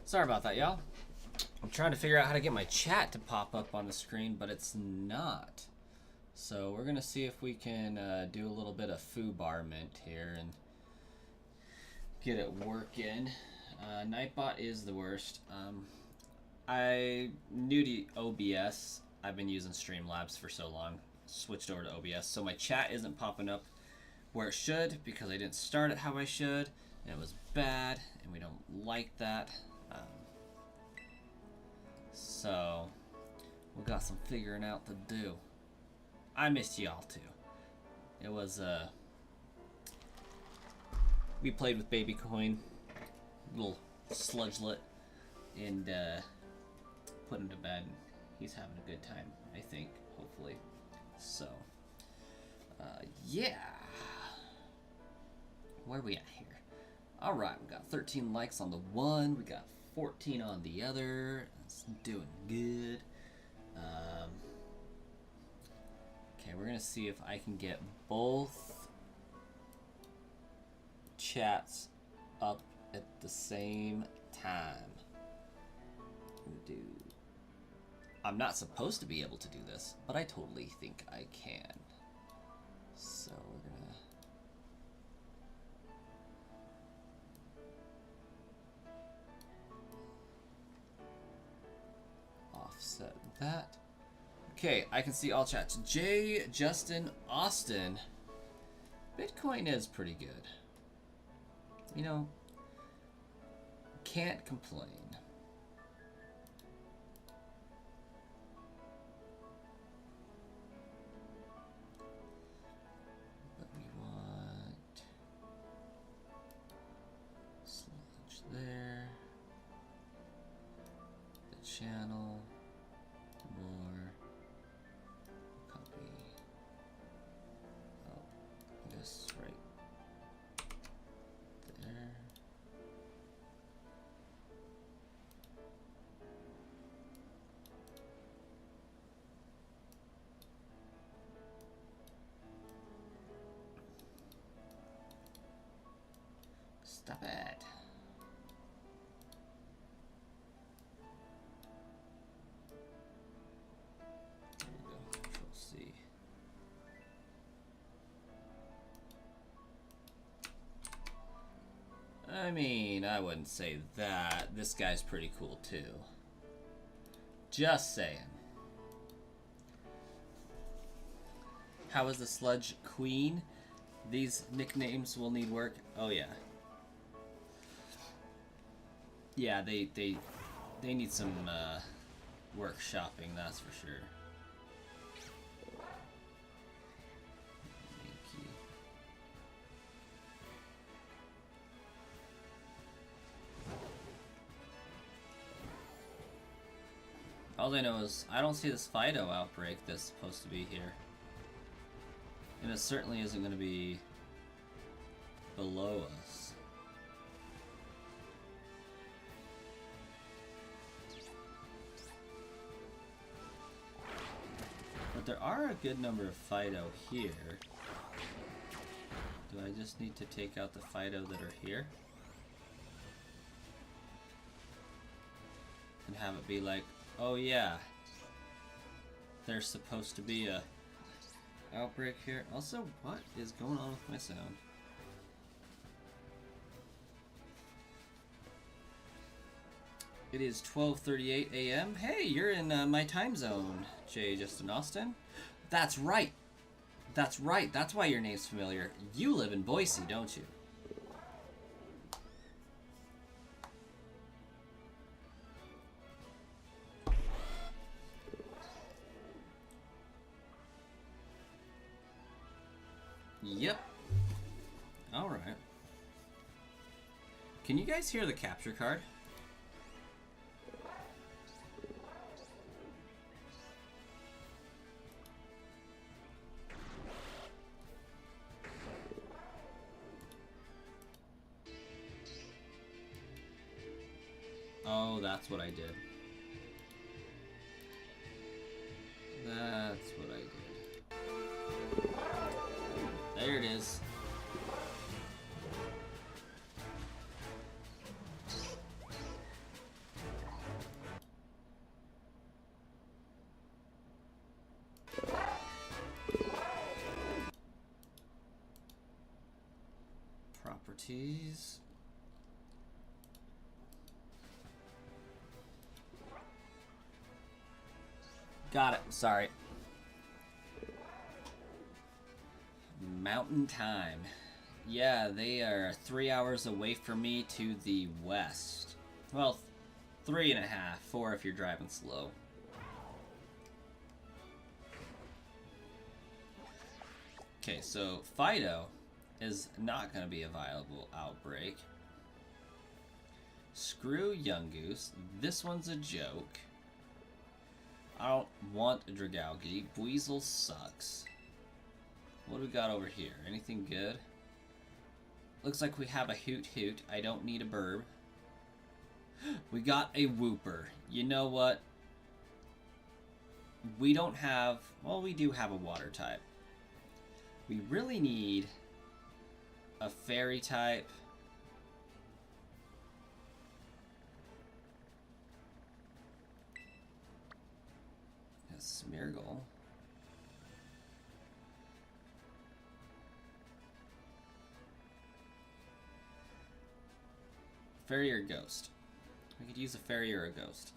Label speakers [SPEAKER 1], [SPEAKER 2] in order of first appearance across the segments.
[SPEAKER 1] Sorry about that, y'all. I'm trying to figure out how to get my chat to pop up on the screen, but it's not. So we're going to see if we can do a little bit of foobarment here and get it working. Nightbot is the worst. I new to OBS. I've been using Streamlabs for so long. Switched over to OBS, so my chat isn't popping up where it should because I didn't start it how I should. And it was bad, and we don't like that. So we got some figuring out to do. I missed y'all too. It was we played with Babycoin, little sludgelet, and put him to bed. He's having a good time, I think, hopefully. So yeah, where are we at here? All right, we got 13 likes on the one, we got 14 on the other. It's doing good. Okay, we're gonna see if I can get both chats up at the same time. I'm not supposed to be able to do this, but I totally think I can. So we're gonna offset that. Okay, I can see all chats. Jay, Justin, Austin. Bitcoin is pretty good. You know, can't complain. But we want sludge there. The channel. More. Copy. Oh, this right there. Stop it. There we go. Control C. I mean, I wouldn't say that. This guy's pretty cool too. Just saying. How is the Sludge Queen? These nicknames will need work. Oh yeah. Yeah, they need some workshopping, that's for sure. Thank you. All I know is I don't see this Fido outbreak that's supposed to be here. And it certainly isn't going to be below us. But there are a good number of Fido here. Do I just need to take out the Fido that are here? And have it be like, oh yeah, there's supposed to be a outbreak here. Also, what is going on with my sound? It is 12:38 a.m. Hey, you're in my time zone, Jay Justin Austin. That's right. That's right. That's why your name's familiar. You live in Boise, don't you? Yep. All right. Can you guys hear the capture card? Oh, that's what I did. That's what I did. There it is. Properties. Got it. Sorry. Mountain Time. Yeah, they are 3 hours away from me to the west. Well, 3.5, 4 if you're driving slow. Okay, so Fido is not going to be a viable outbreak. Screw Yungoos. This one's a joke. I don't want a Dragalge. Weasel sucks. What do we got over here? Anything good? Looks like we have a Hoot Hoot. I don't need a burb. We got a Wooper. You know what? We don't have... Well, we do have a water type. We really need a fairy type. A Smeargle. Fairy or ghost? We could use a fairy or a ghost.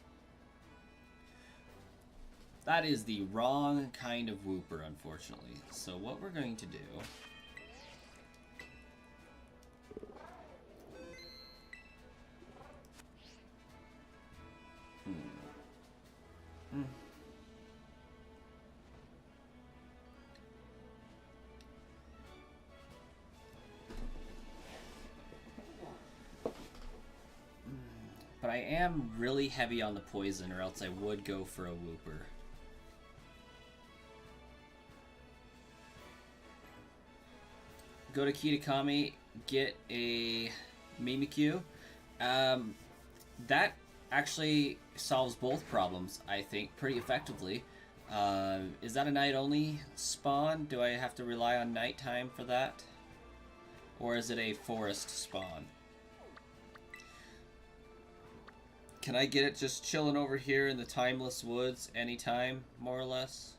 [SPEAKER 1] That is the wrong kind of Wooper, unfortunately. So what we're going to do... But I am really heavy on the poison, or else I would go for a Wooper. Go to Kitakami, get a Mimikyu. That actually solves both problems, I think, pretty effectively. Is that a night-only spawn? Do I have to rely on nighttime for that? Or is it a forest spawn? Can I get it just chilling over here in the timeless woods anytime, more or less?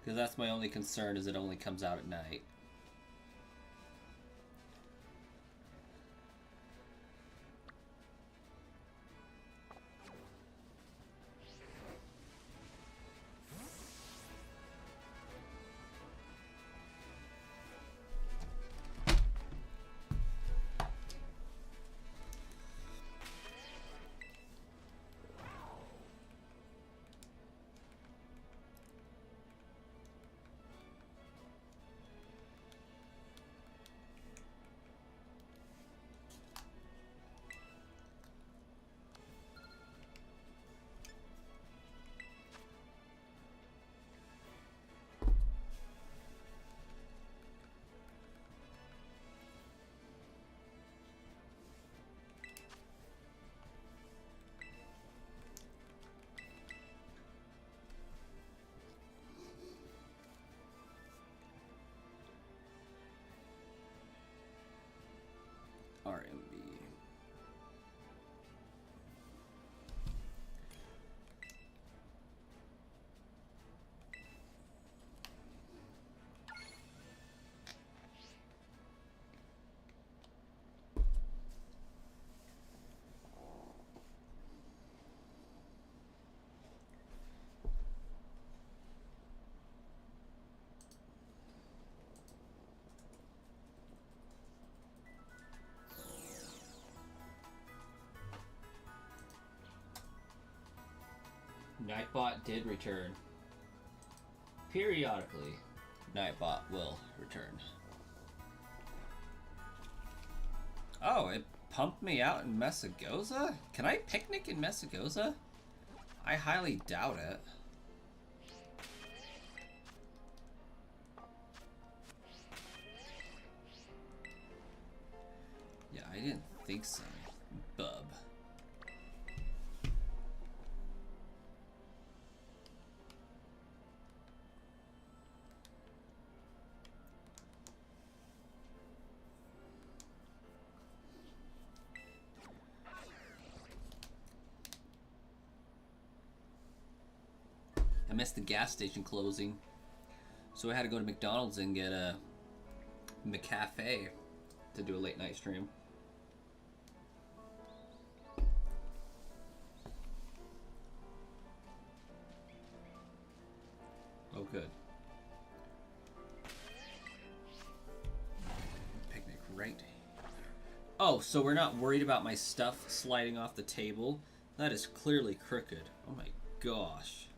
[SPEAKER 1] Because that's my only concern, is it only comes out at night. RMB. Nightbot did return. Periodically, Nightbot will return. Oh, it pumped me out in Messagoza? Can I picnic in Messagoza? I highly doubt it. Yeah, I didn't think so, bub. I missed the gas station closing, so I had to go to McDonald's and get a McCafe to do a late night stream. Oh, good. Picnic right. Oh, so we're not worried about my stuff sliding off the table. That is clearly crooked. Oh my gosh.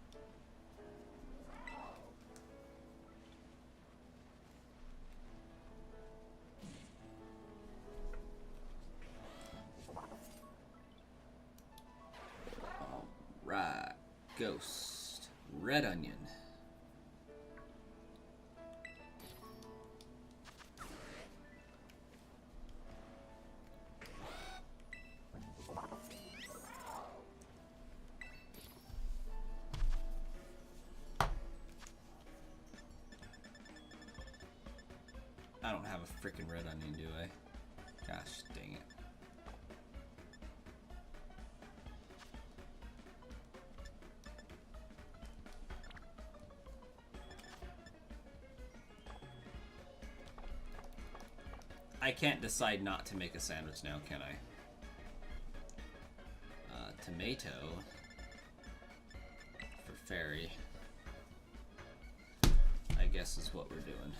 [SPEAKER 1] Alright. Ghost. Red onion. I don't have a freaking red onion, do I? Gosh dang it. I can't decide not to make a sandwich now, can I? Tomato for fairy, I guess is what we're doing.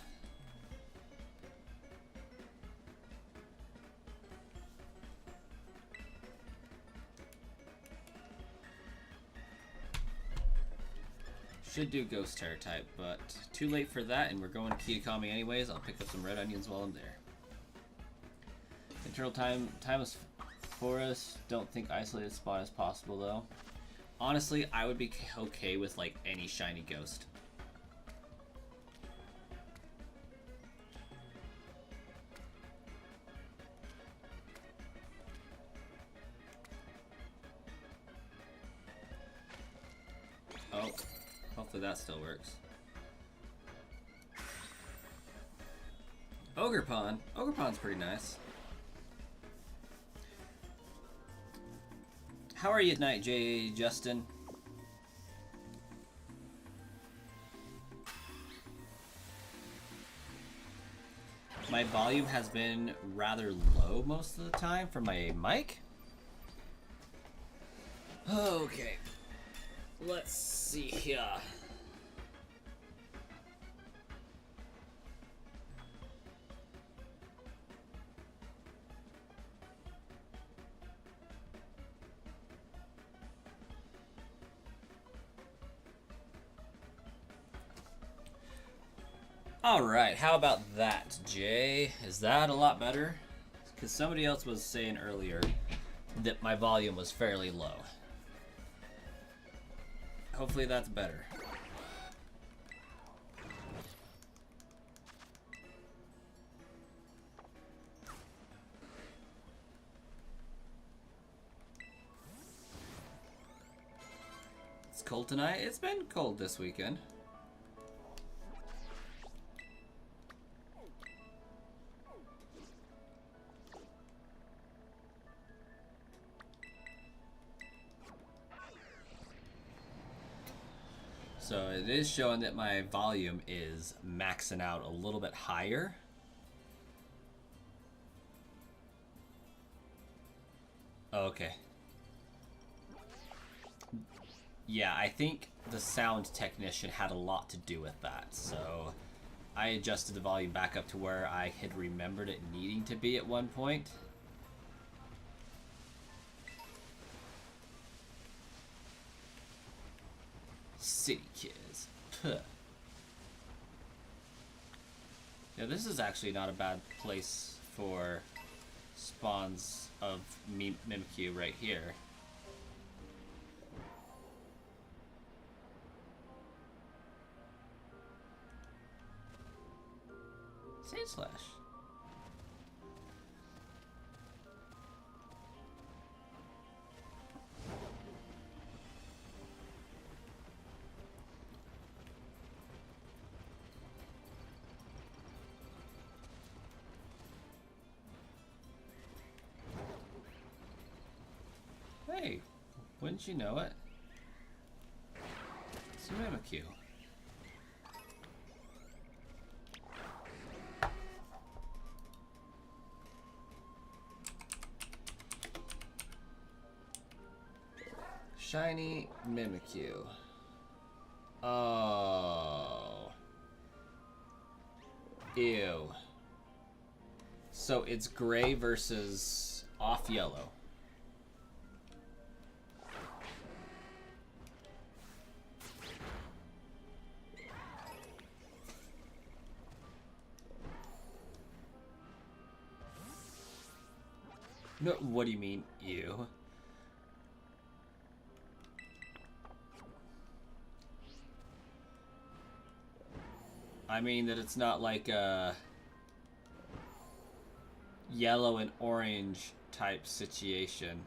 [SPEAKER 1] Should do ghost terror type, but too late for that, and we're going to Kitakami anyways. I'll pick up some red onions while I'm there. Internal timeless forest. Don't think isolated spot is possible though. Honestly, I would be okay with like any shiny ghost. Oh, hopefully that still works. Ogre Pond. Ogre Pond's pretty nice. How are you tonight, J. Justin? My volume has been rather low most of the time for my mic. Okay. Let's see here. Alright, how about that, Jay? Is that a lot better? Because somebody else was saying earlier that my volume was fairly low. Hopefully that's better. It's cold tonight. It's been cold this weekend. So it is showing that my volume is maxing out a little bit higher. Okay. Yeah, I think the sound technician had a lot to do with that. So I adjusted the volume back up to where I had remembered it needing to be at one point. City kids. Puh. Yeah, this is actually not a bad place for spawns of Mimikyu right here. Sage Slash. Hey, wouldn't you know it? It's a Mimikyu. Shiny Mimikyu. Oh. Ew. So it's gray versus off yellow. No, what do you mean, ew? I mean that it's not like a yellow and orange type situation.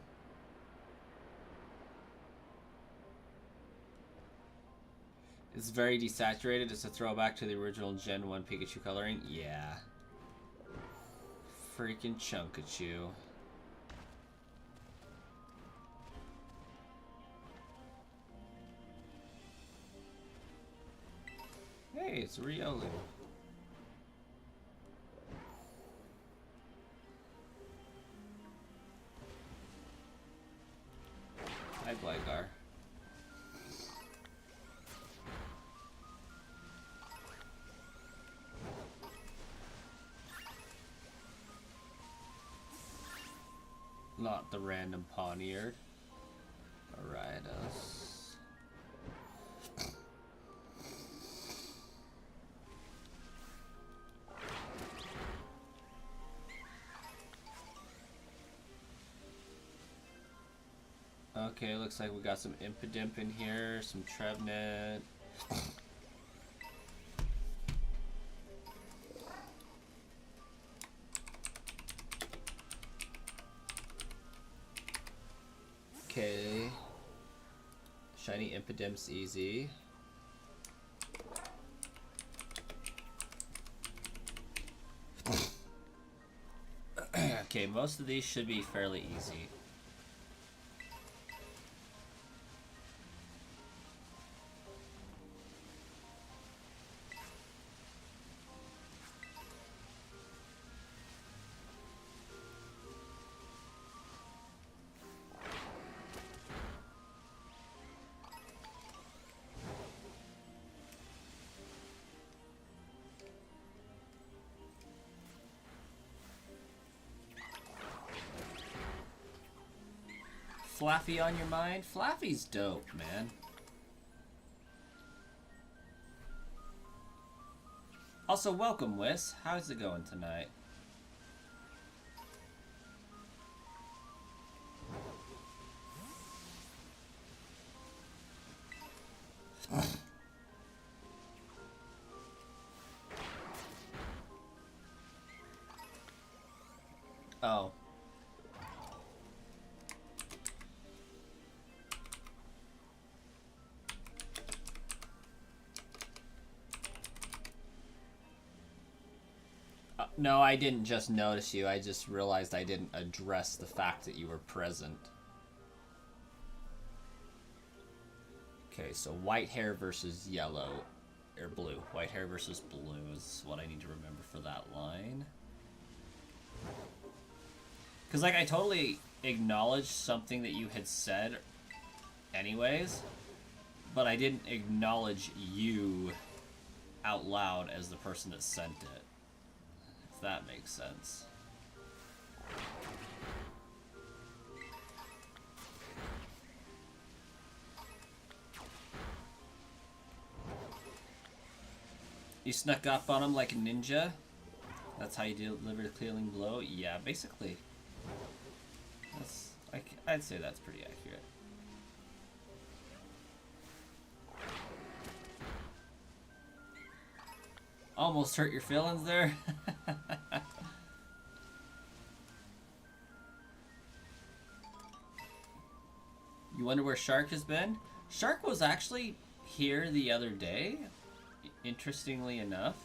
[SPEAKER 1] It's very desaturated. It's a throwback to the original Gen 1 Pikachu coloring. Yeah. Freaking Chunkachu. Hey, it's Riolu. Hi, Gligar. Not the random Pawniard. Aridos. Okay, looks like we got some Impidimp in here, some Trevenant. Okay. Shiny Impidimp's easy. Okay, most of these should be fairly easy. Flaffy on your mind? Flaffy's dope, man. Also, welcome, Wiss. How's it going tonight? Oh. No, I didn't just notice you. I just realized I didn't address the fact that you were present. Okay, so white hair versus yellow. Or blue. White hair versus blue is what I need to remember for that line. Because, like, I totally acknowledged something that you had said anyways, but I didn't acknowledge you out loud as the person that sent it. If that makes sense. You snuck up on him like a ninja? That's how you deliver the clearing blow? Yeah, basically. I'd say that's pretty accurate. Almost hurt your feelings there. You wonder where Shark has been? Shark was actually here the other day, interestingly enough.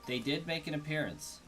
[SPEAKER 1] They did make an appearance.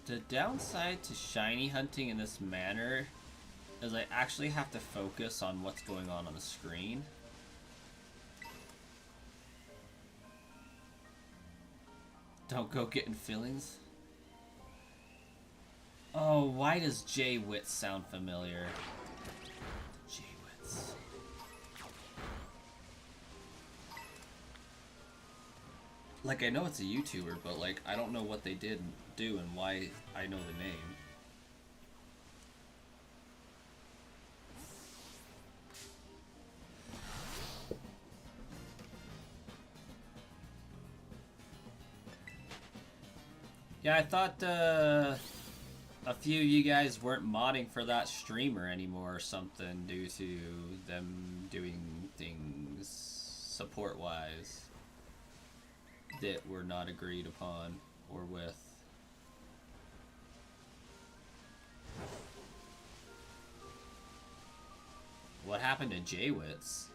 [SPEAKER 1] The downside to shiny hunting in this manner is I actually have to focus on what's going on the screen. Don't go getting fillings. Oh, why does J-Wits sound familiar? J-Wits. Like, I know it's a YouTuber, but, like, I don't know what they did do and why I know the name. Yeah, I thought, a few of you guys weren't modding for that streamer anymore or something due to them doing things support-wise that were not agreed upon or with. What happened to J-Wits?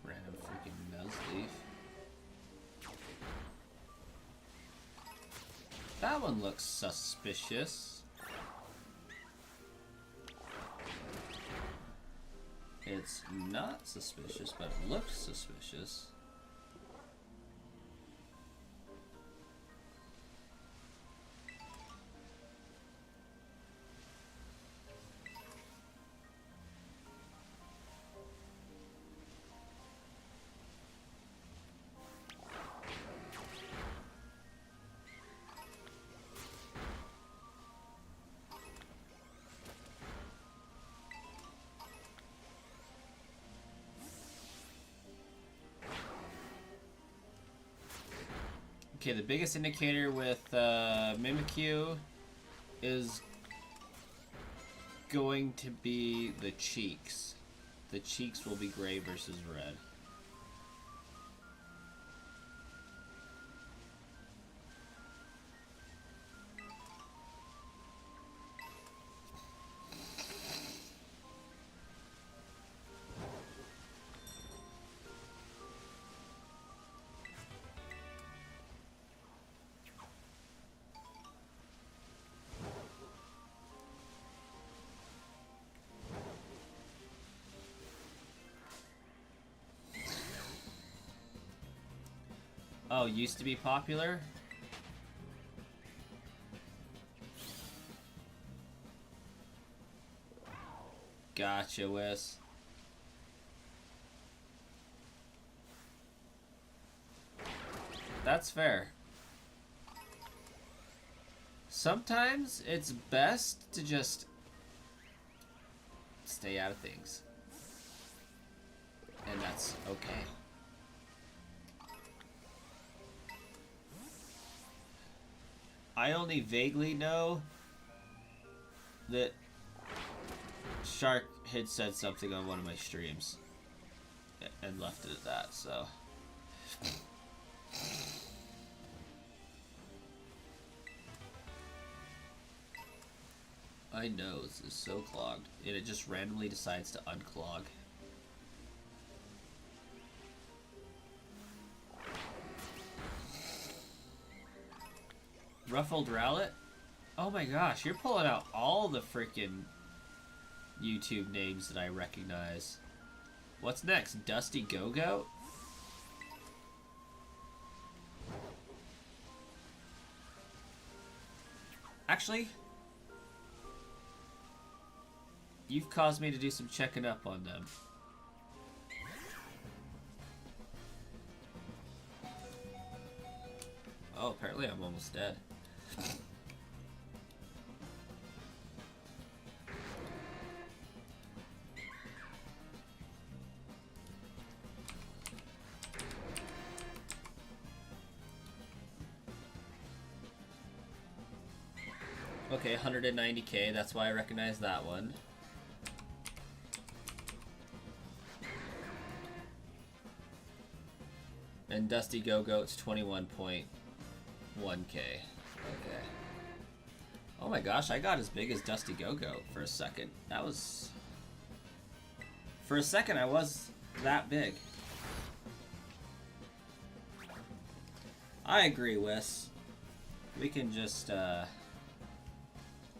[SPEAKER 1] Random freaking Nuzleaf. That one looks suspicious. It's not suspicious, but it looks suspicious. Okay, the biggest indicator with Mimikyu is going to be the cheeks. The cheeks will be gray versus red. Oh, used to be popular? Gotcha, Wes. That's fair. Sometimes it's best to just stay out of things. And that's okay. I only vaguely know that Shark had said something on one of my streams and left it at that, so. My nose is so clogged, and it just randomly decides to unclog. Ruffled Rowlet? Oh my gosh, you're pulling out all the freaking YouTube names that I recognize. What's next? Dusty Go-Go? Actually, you've caused me to do some checking up on them. Oh, apparently I'm almost dead. Okay, 190k, that's why I recognize that one. And Dusty Go-Go, it's 21.1k. Okay. Oh my gosh, I got as big as Dusty Go-Go for a second. That was... For a second, I was that big. I agree, Wes. We can just,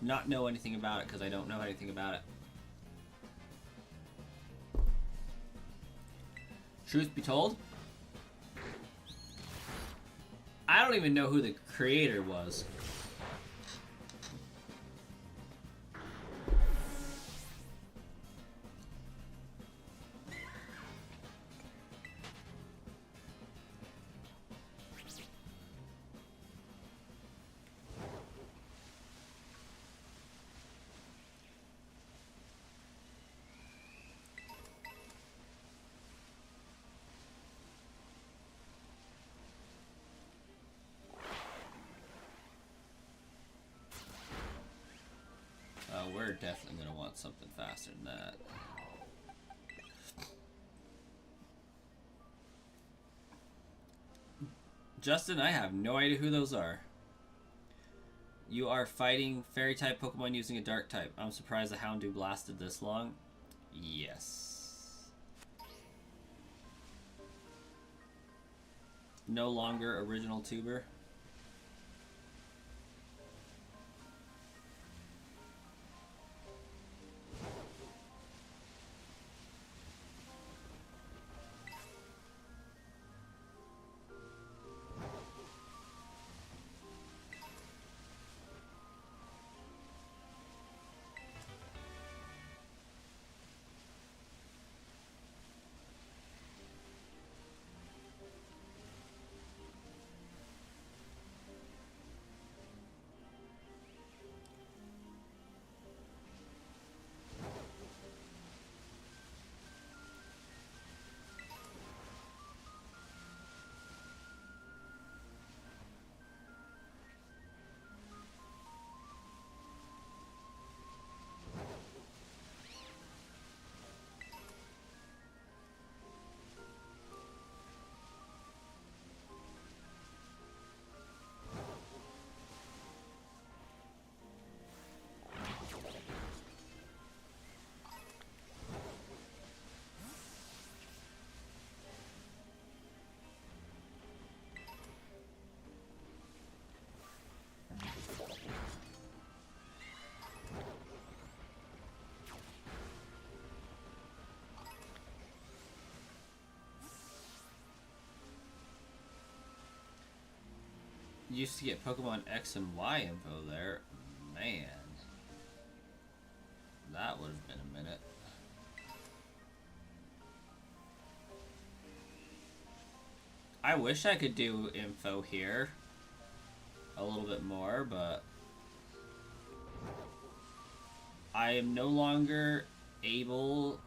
[SPEAKER 1] not know anything about it because I don't know anything about it. Truth be told, I don't even know who the creator was. We're definitely going to want something faster than that. Justin, I have no idea who those are. You are fighting fairy type Pokemon using a dark type. I'm surprised the Houndoom lasted this long. Yes. No longer original tuber. Used to get Pokemon X and Y info there. Man. That would have been a minute. I wish I could do info here a little bit more, but I am no longer able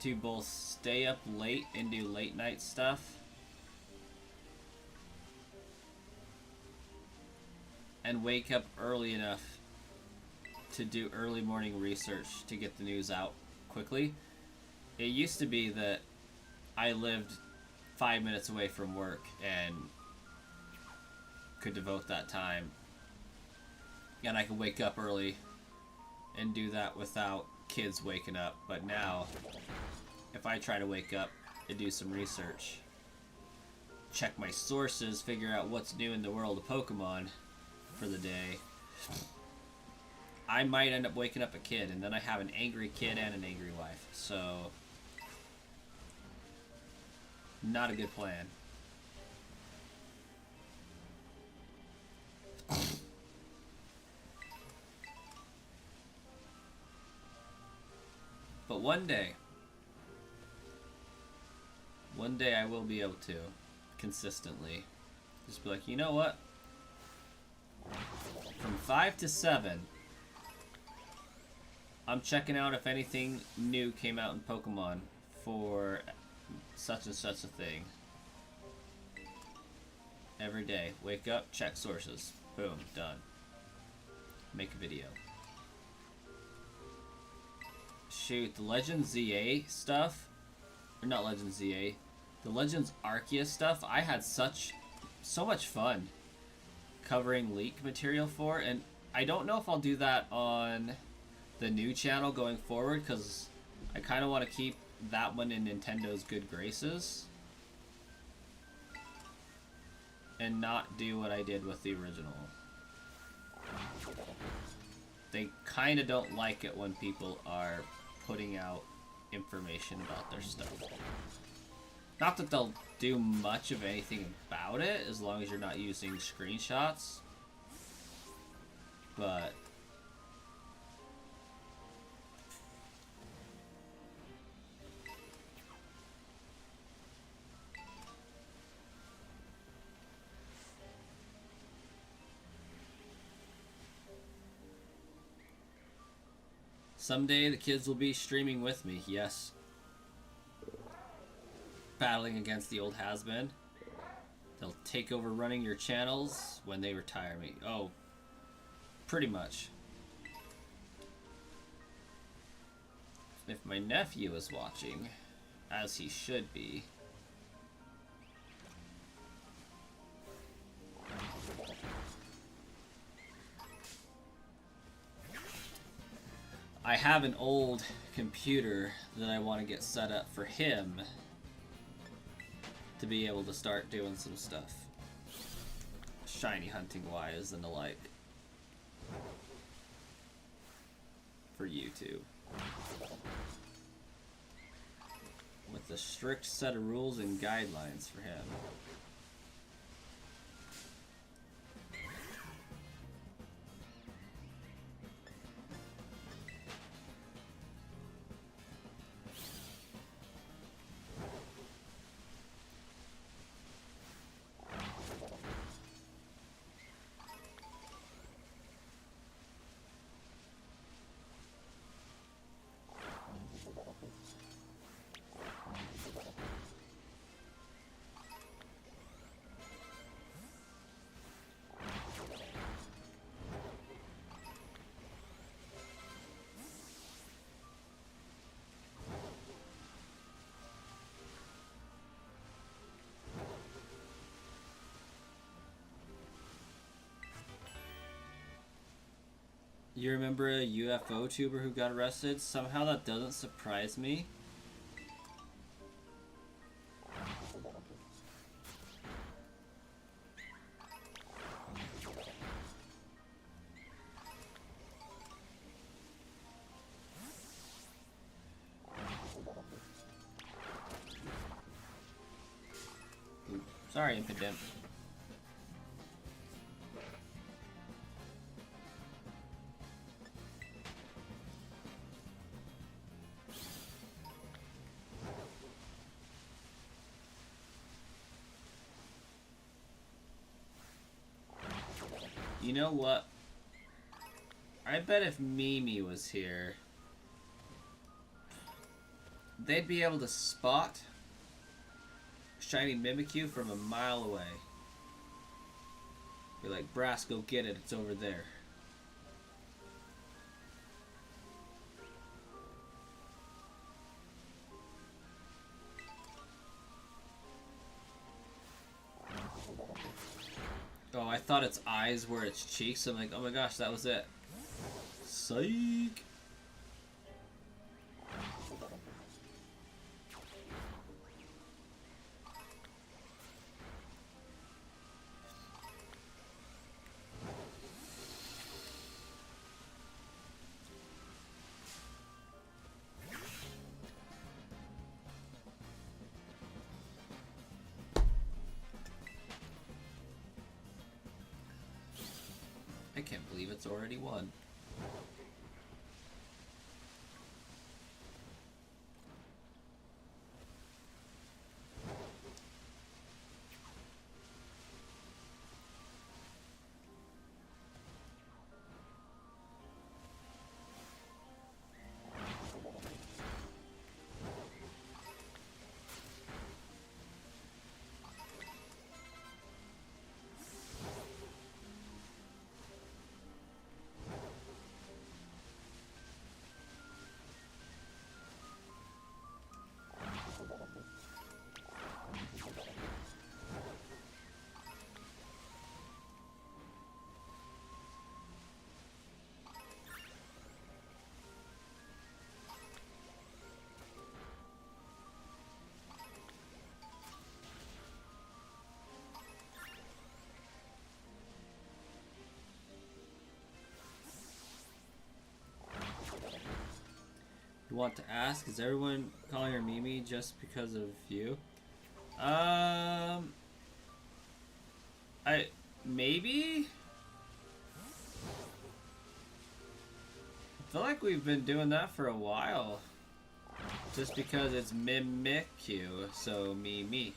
[SPEAKER 1] to both stay up late and do late night stuff and wake up early enough to do early morning research to get the news out quickly. It used to be that I lived 5 minutes away from work and could devote that time, and I could wake up early and do that without kids waking up. But now, if I try to wake up and do some research, check my sources, figure out what's new in the world of Pokemon for the day, I might end up waking up a kid, and then I have an angry kid and an angry wife. So, not a good plan. But one day I will be able to consistently just be like, you know what? From 5 to 7, I'm checking out if anything new came out in Pokemon for such and such a thing. Every day. Wake up, check sources. Boom, done. Make a video. Shoot, the Legends ZA stuff, or not Legends ZA, the Legends Arceus stuff, I had so much fun covering leak material for, and I don't know if I'll do that on the new channel going forward, because I kind of want to keep that one in Nintendo's good graces and not do what I did with the original. They kind of don't like it when people are putting out information about their stuff. Not that they'll do much of anything about it, as long as you're not using screenshots. But someday the kids will be streaming with me, yes. Battling against the old has-been. They'll take over running your channels when they retire me. Oh, pretty much. If my nephew is watching, as he should be, I have an old computer that I want to get set up for him to be able to start doing some stuff, shiny hunting wise and the like, for YouTube, with a strict set of rules and guidelines for him. You remember a UFO tuber who got arrested? Somehow that doesn't surprise me. Ooh, sorry, Impidimp. You know what? I bet if Mimi was here, they'd be able to spot shiny Mimikyu from a mile away. Be like, Brass, go get it, it's over there. Oh, I thought its eyes were its cheeks. I'm like, oh my gosh, that was it. Psych! I can't believe it's already won. want to ask, is everyone calling her Mimi just because of you? Maybe? I feel like we've been doing that for a while. Just because it's Mimikyu, so me.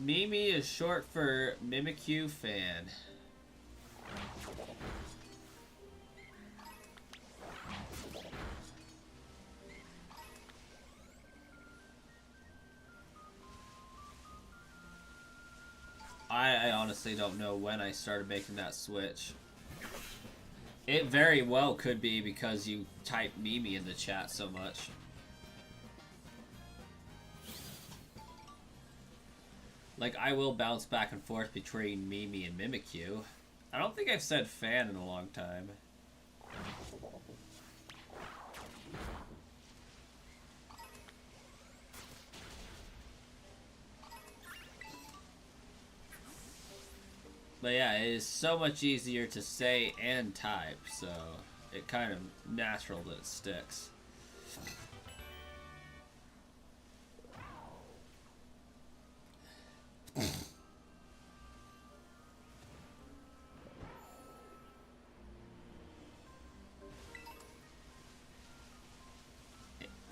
[SPEAKER 1] Mimi is short for Mimikyu fan. I honestly don't know when I started making that switch. It very well could be because you type Mimi in the chat so much. Like, I will bounce back and forth between Mimi and Mimikyu. I don't think I've said fan in a long time. But yeah, it is so much easier to say and type, so it kind of natural that it sticks.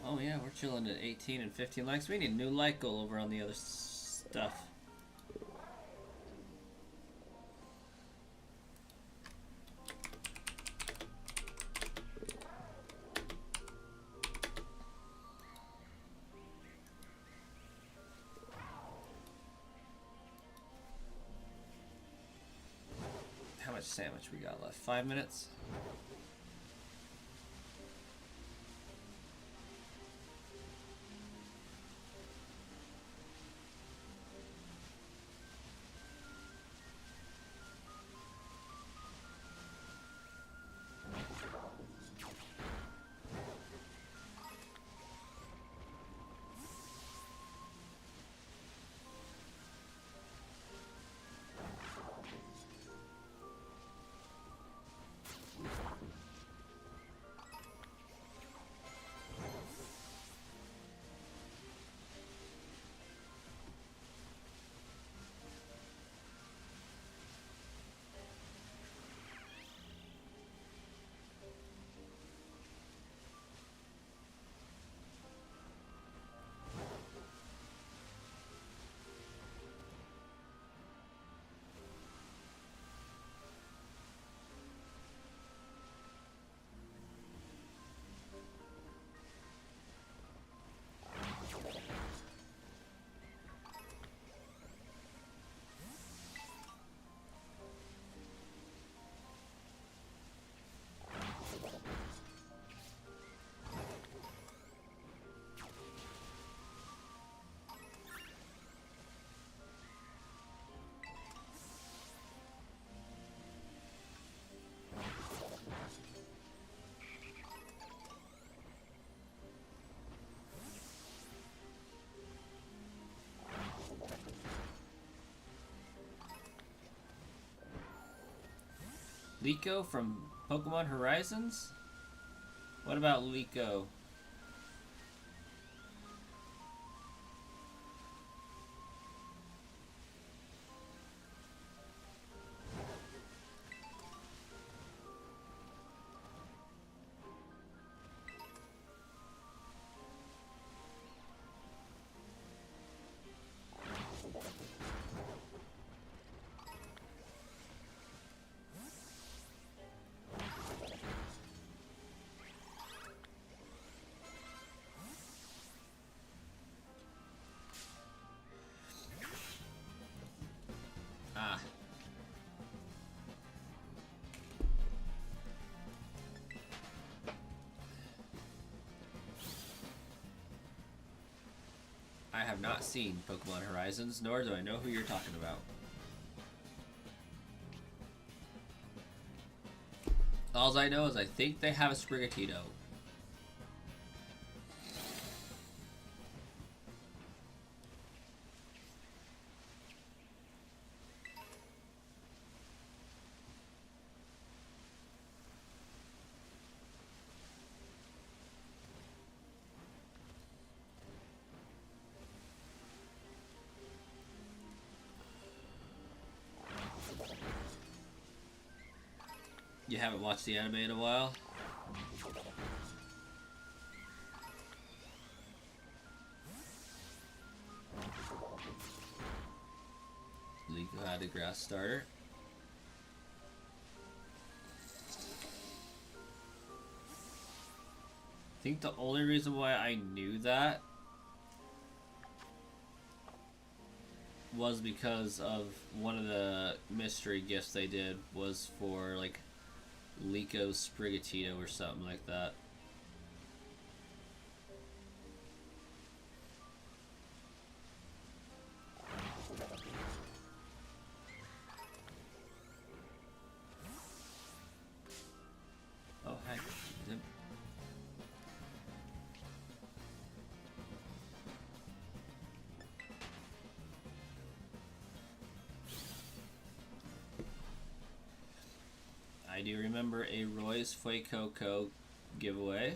[SPEAKER 1] Oh yeah, we're chilling at 18 and 15 likes. We need a new like goal over on the other stuff. How much sandwich we got left? 5 minutes? Liko from Pokemon Horizons? What about Liko? I have not seen Pokemon Horizons, nor do I know who you're talking about. All I know is I think they have a Sprigatito. You haven't watched the anime in a while? Liko had a grass starter. I think the only reason why I knew that was because of one of the mystery gifts they did was for like Liko's Sprigatito or something like that. Oh heck. I do remember a Roy's Fuecoco giveaway.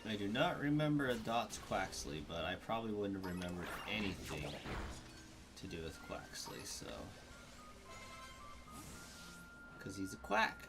[SPEAKER 1] I do not remember a Dots Quaxley, but I probably wouldn't have remembered anything to do with Quaxley, so... Because he's a quack.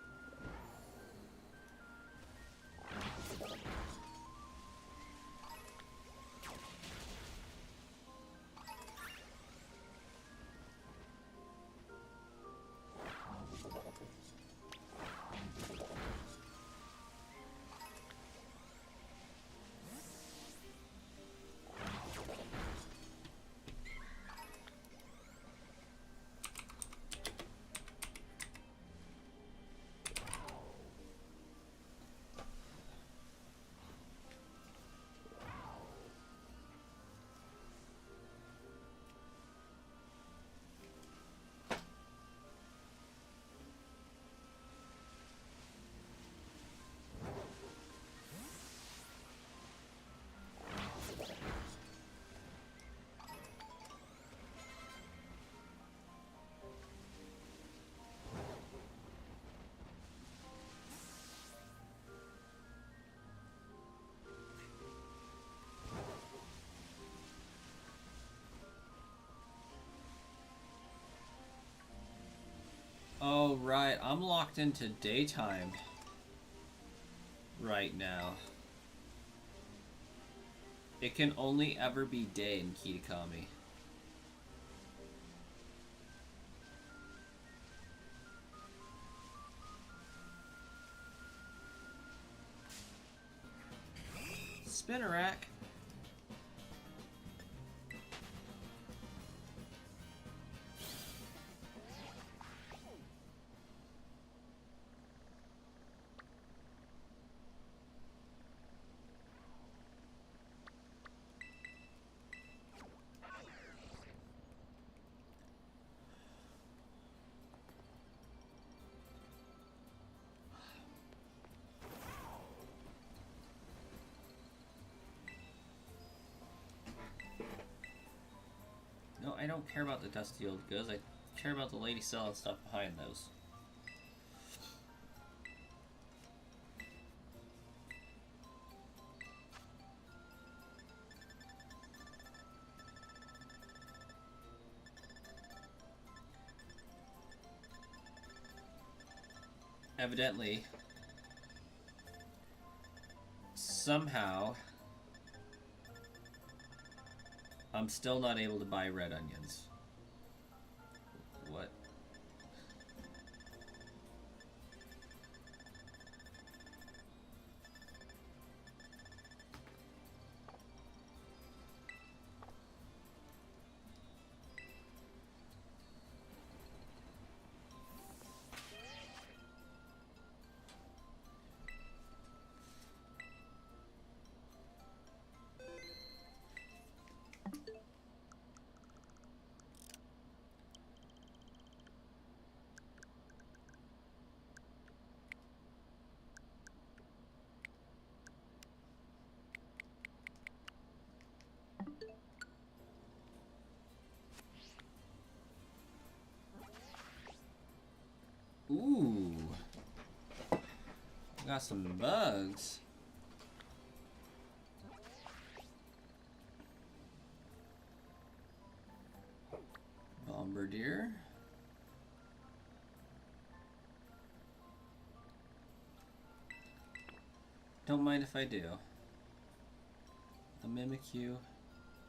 [SPEAKER 1] Oh, right. I'm locked into daytime right now. It can only ever be day in Kitakami. Spinnerack. No, I don't care about the dusty old goods. I care about the lady selling stuff behind those. Evidently, somehow, I'm still not able to buy red onions. What? got some bugs. Bombardier. Don't mind if I do. A Mimikyu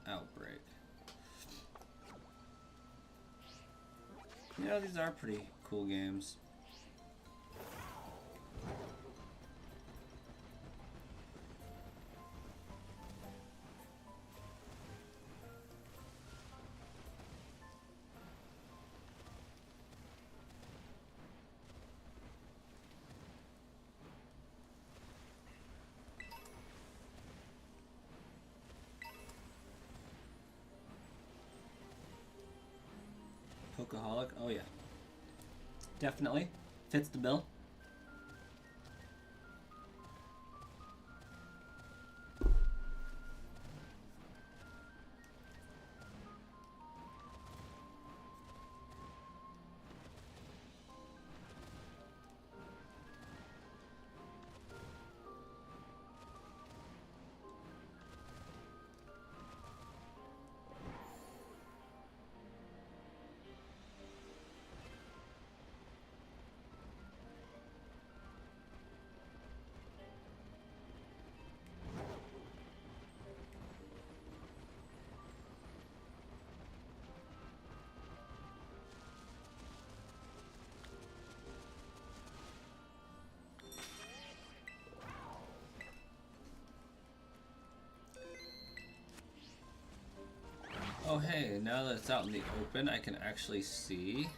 [SPEAKER 1] Outbreak. Yeah, these are pretty cool games. Pokeholic, oh yeah. Definitely. Fits the bill. Oh hey, now that it's out in the open, I can actually see.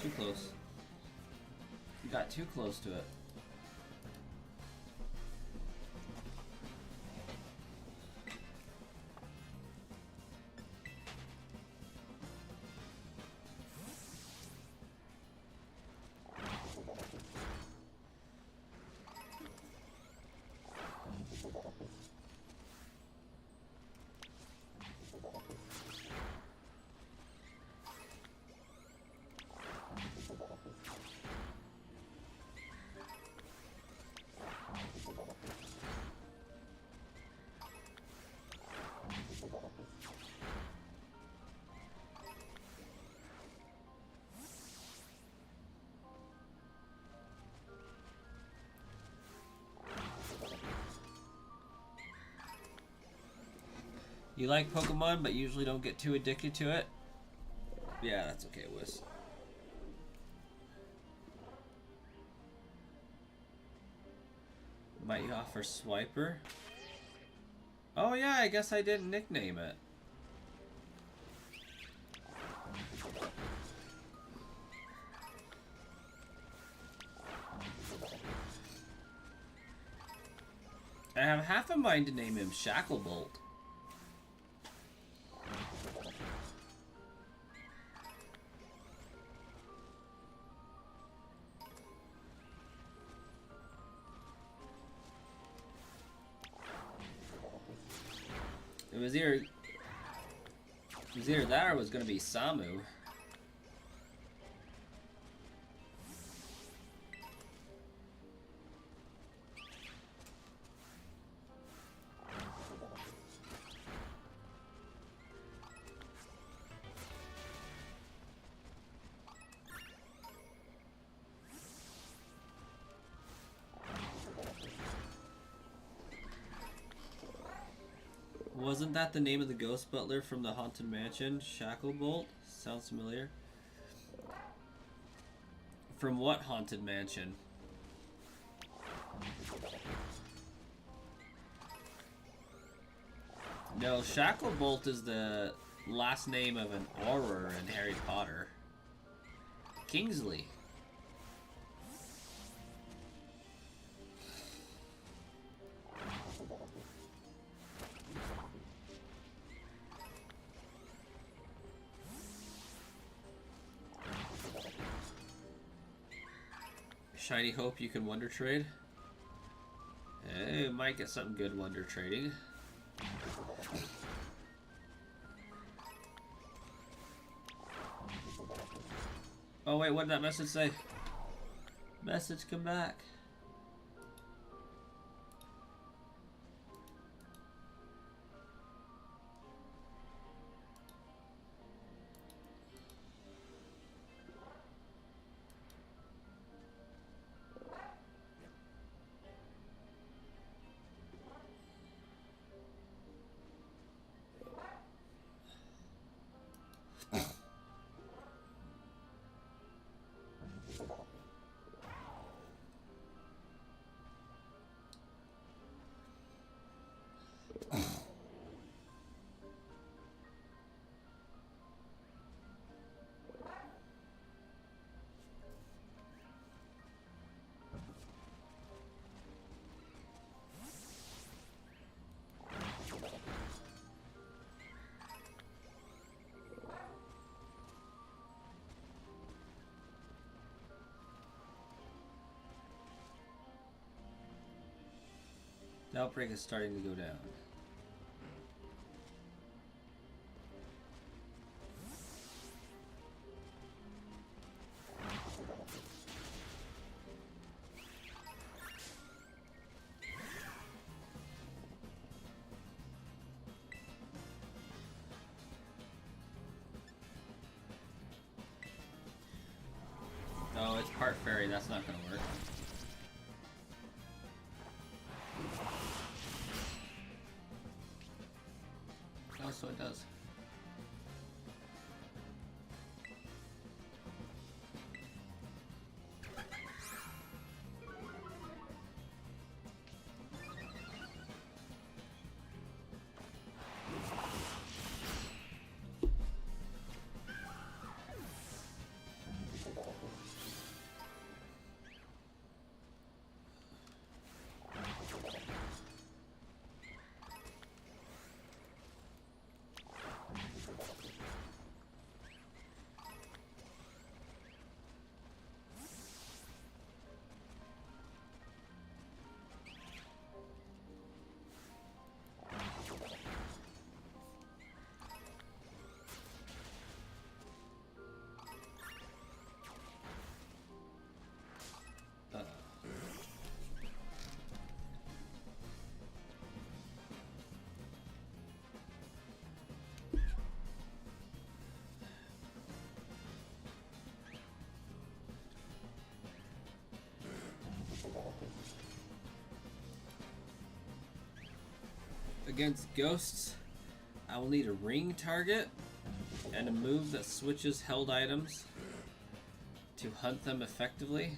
[SPEAKER 1] Too close. You got too close to it. You like Pokemon, but usually don't get too addicted to it? Yeah, that's okay, Wiz. Might you offer Swiper? Oh yeah, I guess I didn't nickname it. I have half a mind to name him Shacklebolt. It was either that or it was going to be Samu. Wasn't that the name of the ghost butler from the Haunted Mansion? Shacklebolt? Sounds familiar. From what Haunted Mansion? No, Shacklebolt is the last name of an Auror in Harry Potter. Kingsley. Shiny hope you can wonder trade. Hey, might get something good wonder trading. Oh wait, what did that message say? Message, come back. The outbreak is starting to go down. Oh, it's part fairy. That's not going to work. Oh, so it does. Against ghosts, I will need a ring target and a move that switches held items to hunt them effectively.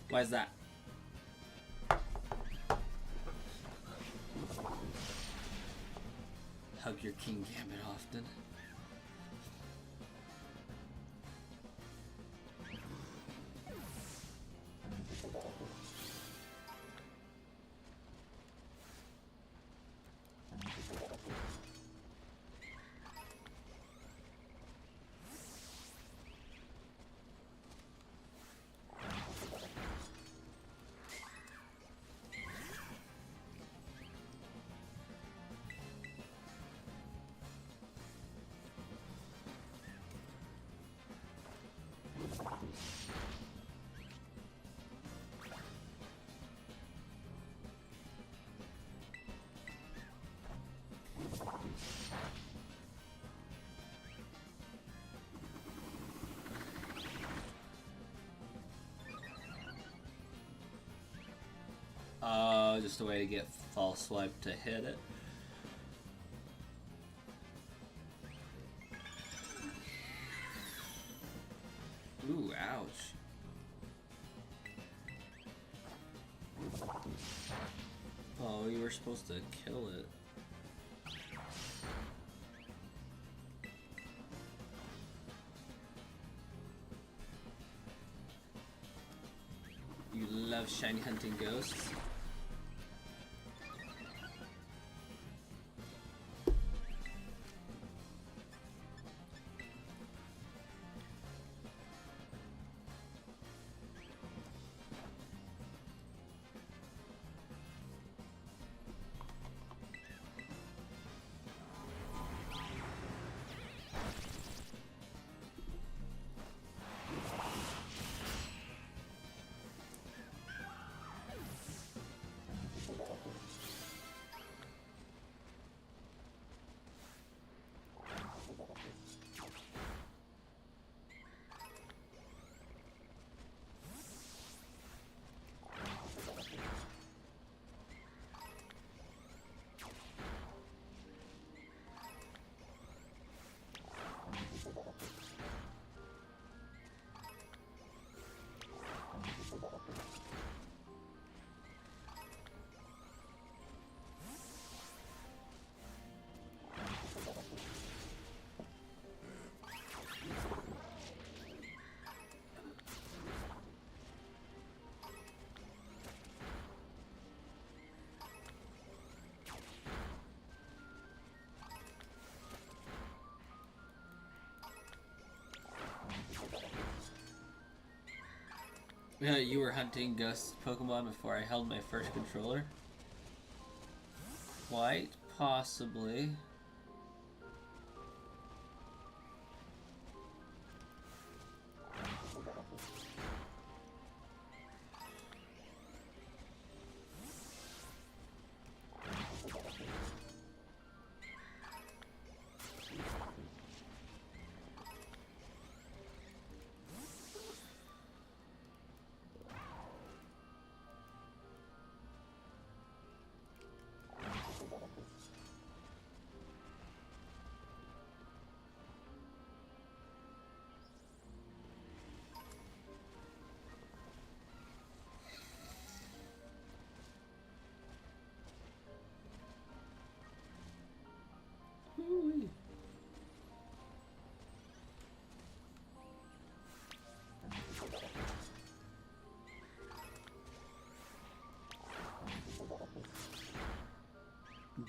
[SPEAKER 1] Why is that? Hug your King Gambit often. Just a way to get false swipe to hit it. Oh, you were supposed to kill it. You love shiny hunting ghosts. You were hunting ghost Pokemon before I held my first controller? Quite possibly.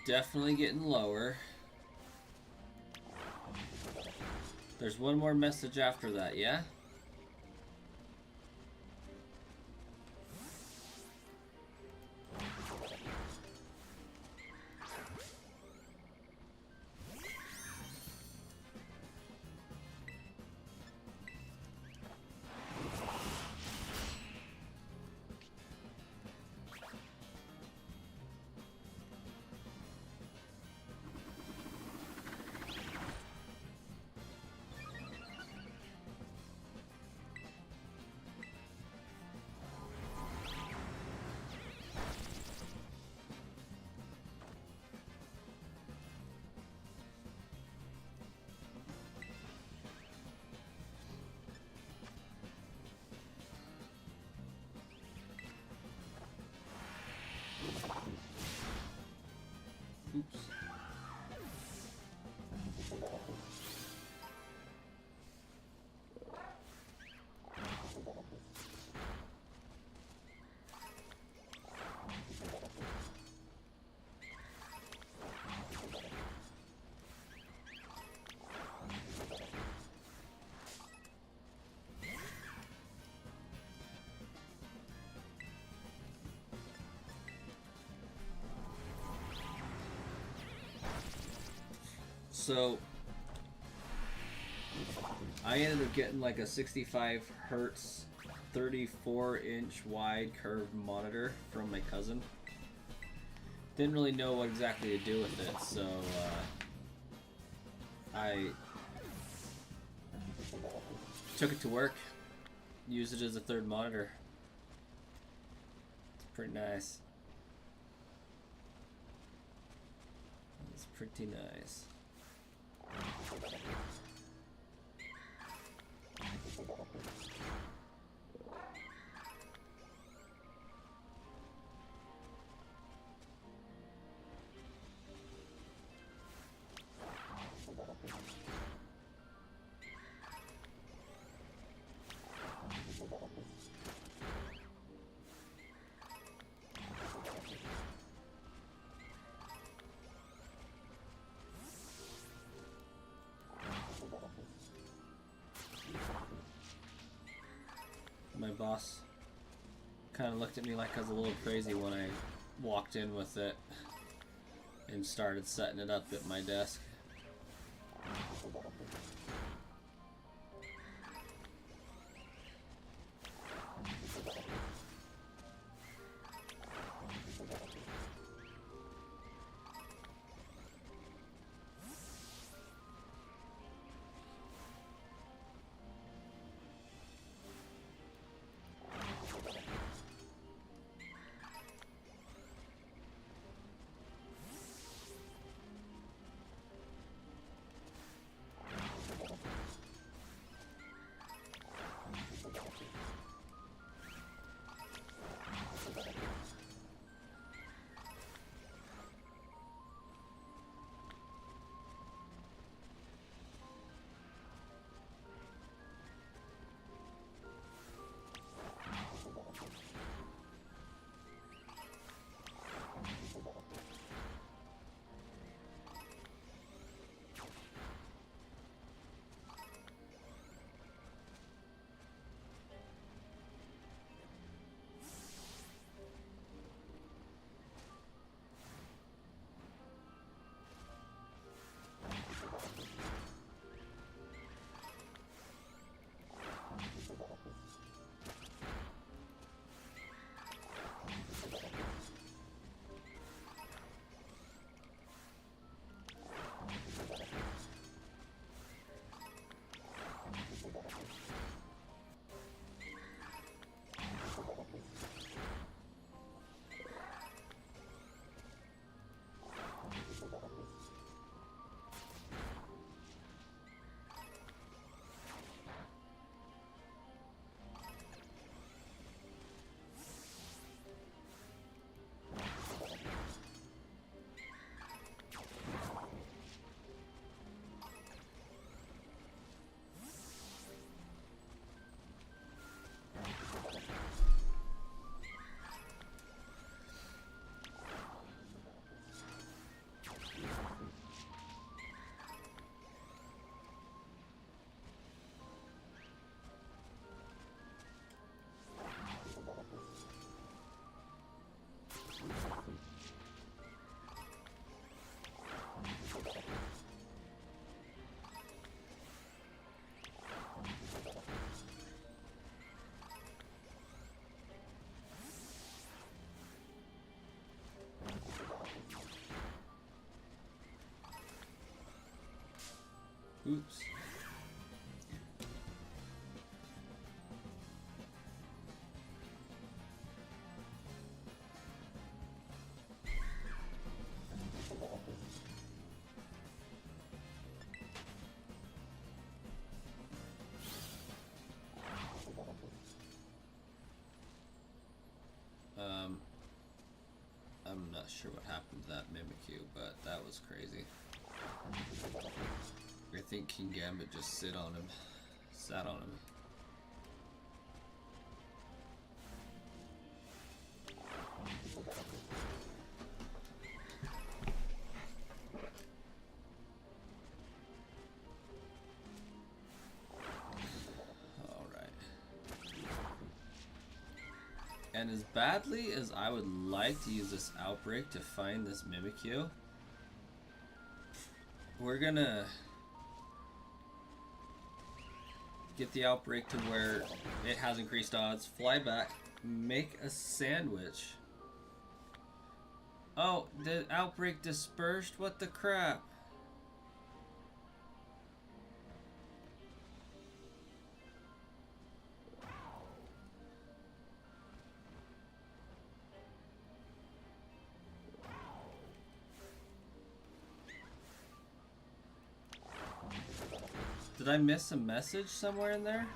[SPEAKER 1] Definitely getting lower. There's one more message after that, yeah? Oops. So I ended up getting like a 65 hertz 34-inch wide curved monitor from my cousin. Didn't really know what exactly to do with it, so I took it to work, used it as a third monitor. It's pretty nice. It's pretty nice. boss kind of looked at me like I was a little crazy when I walked in with it and started setting it up at my desk. Oops. I'm not sure what happened to that Mimikyu, but that was crazy. I think King Gambit just sat on him. Alright. And as badly as I would like to use this outbreak to find this Mimikyu, we're gonna get the outbreak to where it has increased odds, fly back, make a sandwich. Oh, the outbreak dispersed? What the crap? Did I miss a message somewhere in there?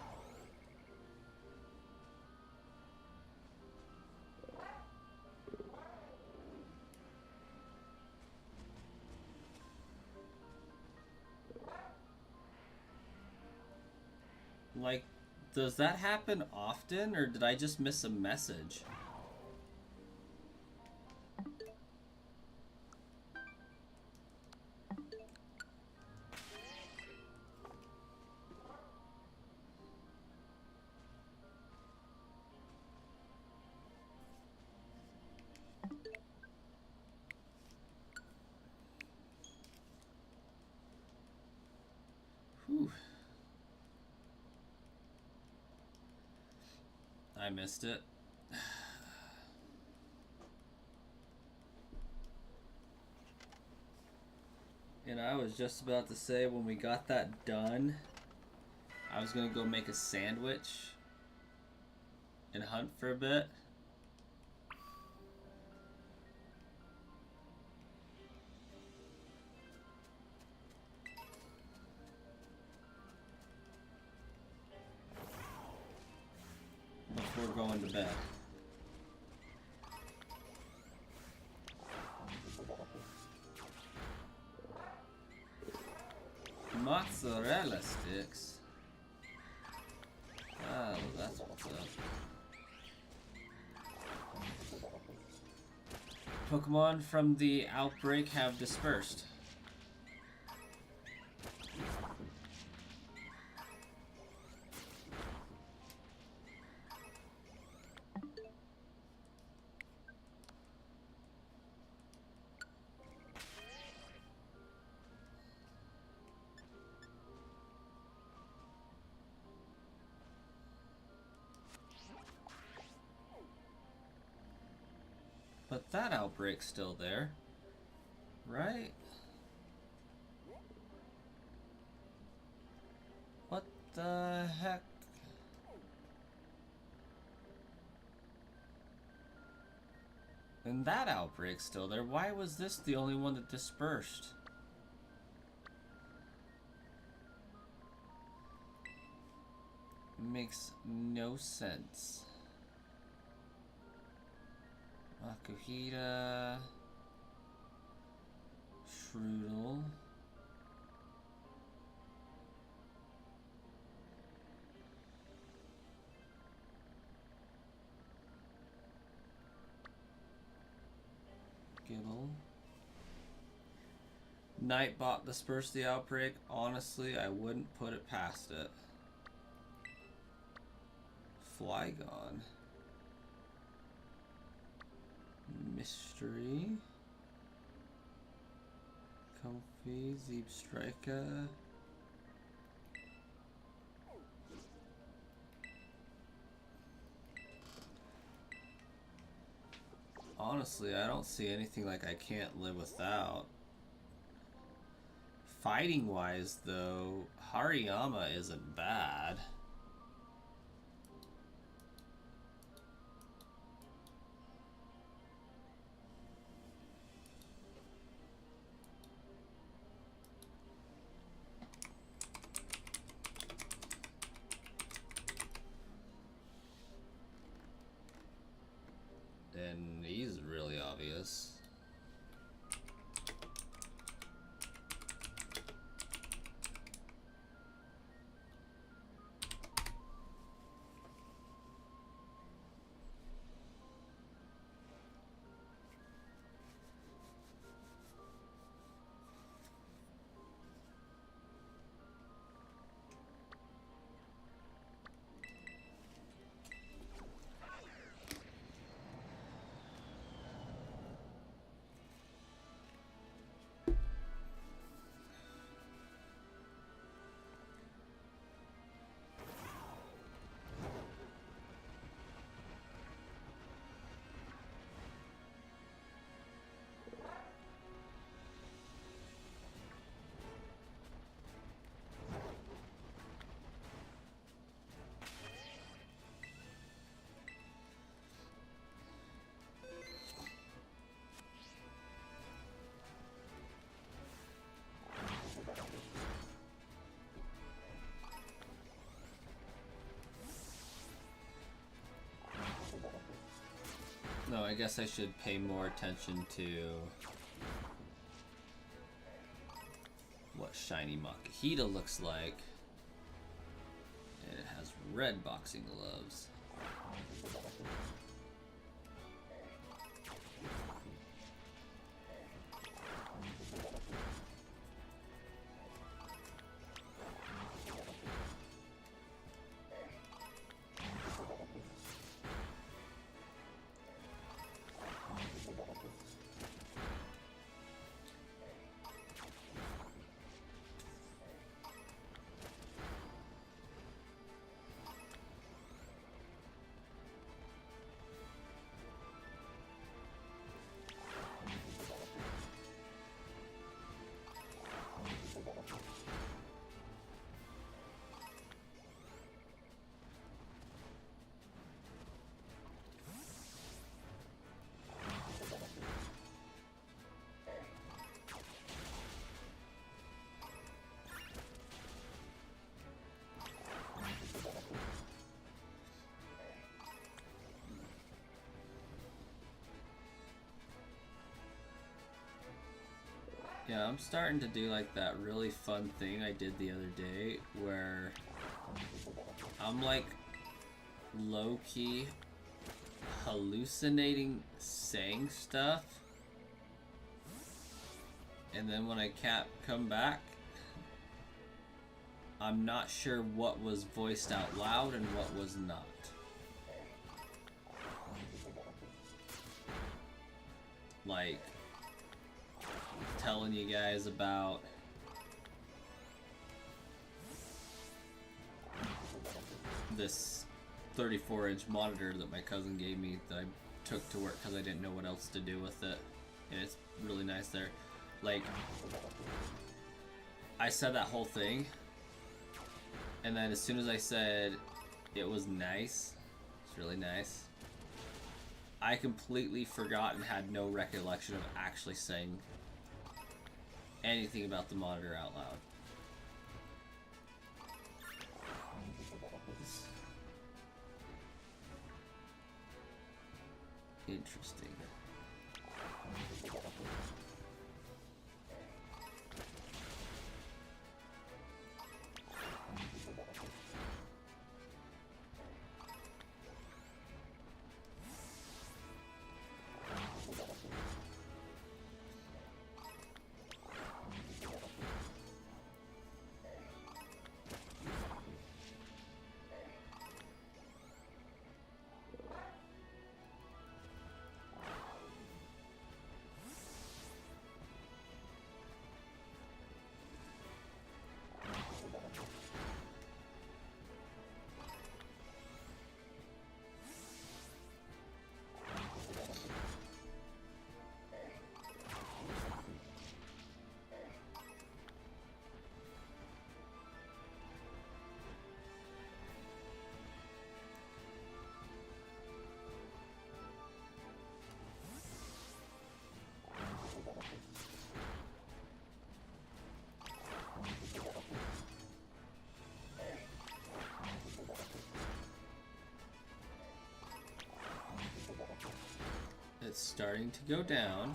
[SPEAKER 1] Like, does that happen often, or did I just miss a message? I missed it. And I was just about to say, when we got that done, I was gonna go make a sandwich and hunt for a bit. Before going to bed. Mozzarella sticks. Oh, that's what's up. Pokemon from the outbreak have dispersed. But that outbreak's still there, right? What the heck? And that outbreak's still there. Why was this the only one that dispersed? Makes no sense. Makuhita, Shroodle, Gibble. Nightbot dispersed the outbreak. Honestly, I wouldn't put it past it. Flygon. Mystery. Comfy, Zeep Striker. Honestly, I don't see anything like I can't live without. Fighting wise though, Hariyama isn't bad. And he's really obvious. No, I guess I should pay more attention to what shiny Makuhita looks like. And it has red boxing gloves. Yeah, I'm starting to do like that really fun thing I did the other day where I'm like low-key hallucinating saying stuff, and then when I come back, I'm not sure what was voiced out loud and what was not. Like telling you guys about this 34-inch monitor that my cousin gave me that I took to work because I didn't know what else to do with it, and it's really nice there. Like, I said that whole thing, and then as soon as I said it was nice, it's really nice, I completely forgot and had no recollection of actually saying anything about the monitor out loud. Interesting. It's starting to go down.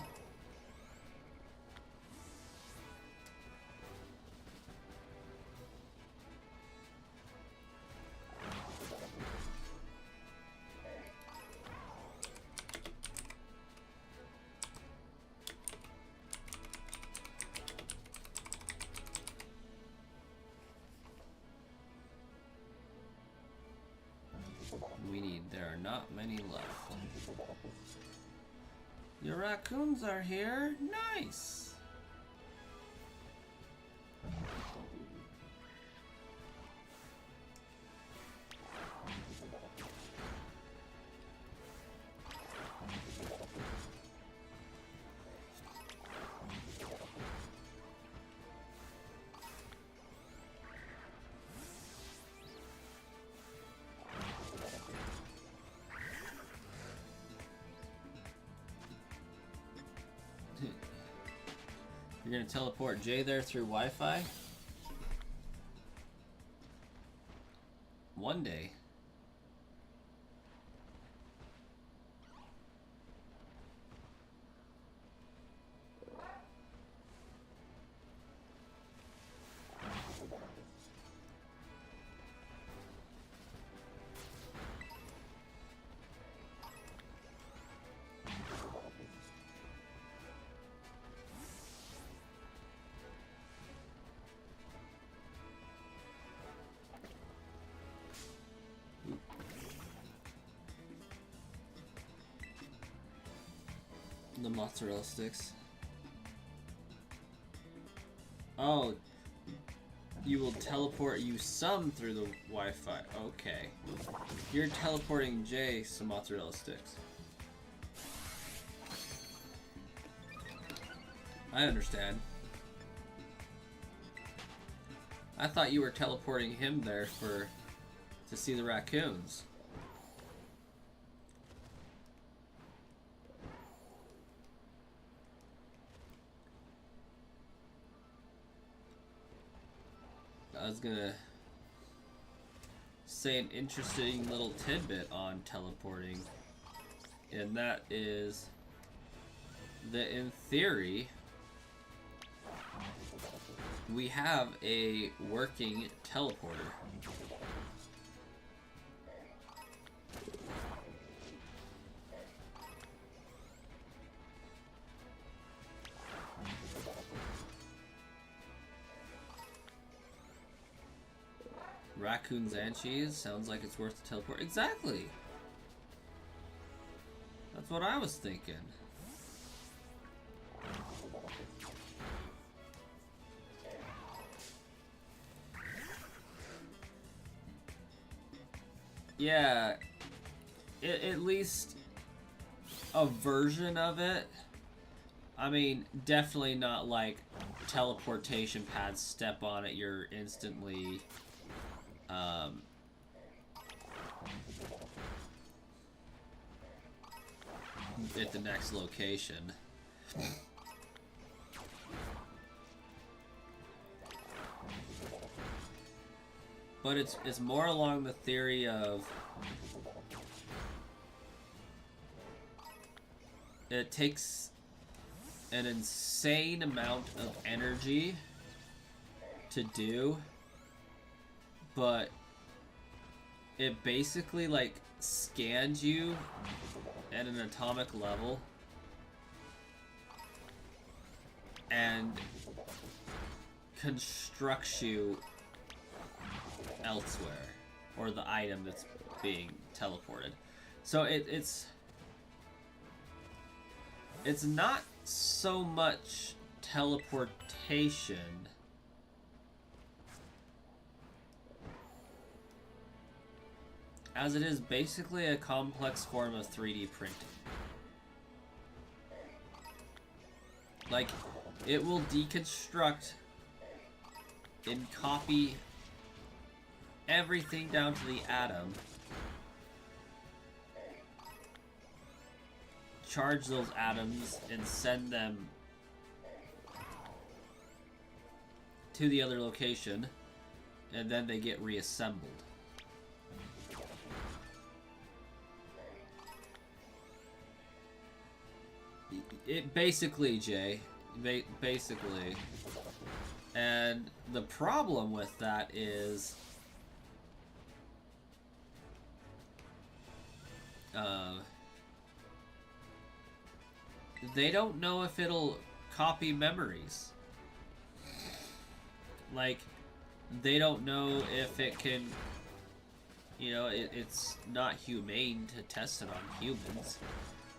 [SPEAKER 1] There are not many left. Your raccoons are here? Nice! You're gonna teleport Jay there through Wi-Fi? One day. The mozzarella sticks. Oh, you will teleport you some through the Wi-Fi. Okay. You're teleporting Jay some mozzarella sticks. I understand. I thought you were teleporting him there to see the raccoons. I was gonna say an interesting little tidbit on teleporting, and that is that in theory, we have a working teleporter. Raccoons and cheese sounds like it's worth the teleport. Exactly. That's what I was thinking. Yeah, at least a version of it. I mean, definitely not like teleportation pads, step on it, you're instantly at the next location. But it's more along the theory of it takes an insane amount of energy to do, but it basically like scans you at an atomic level and constructs you elsewhere, or the item that's being teleported. So it's not so much teleportation as it is basically a complex form of 3D printing. Like, it will deconstruct and copy everything down to the atom, charge those atoms, and send them to the other location, and then they get reassembled. It basically, Jay, basically. And the problem with that is they don't know if it'll copy memories. Like, they don't know if it can, you know, it's not humane to test it on humans,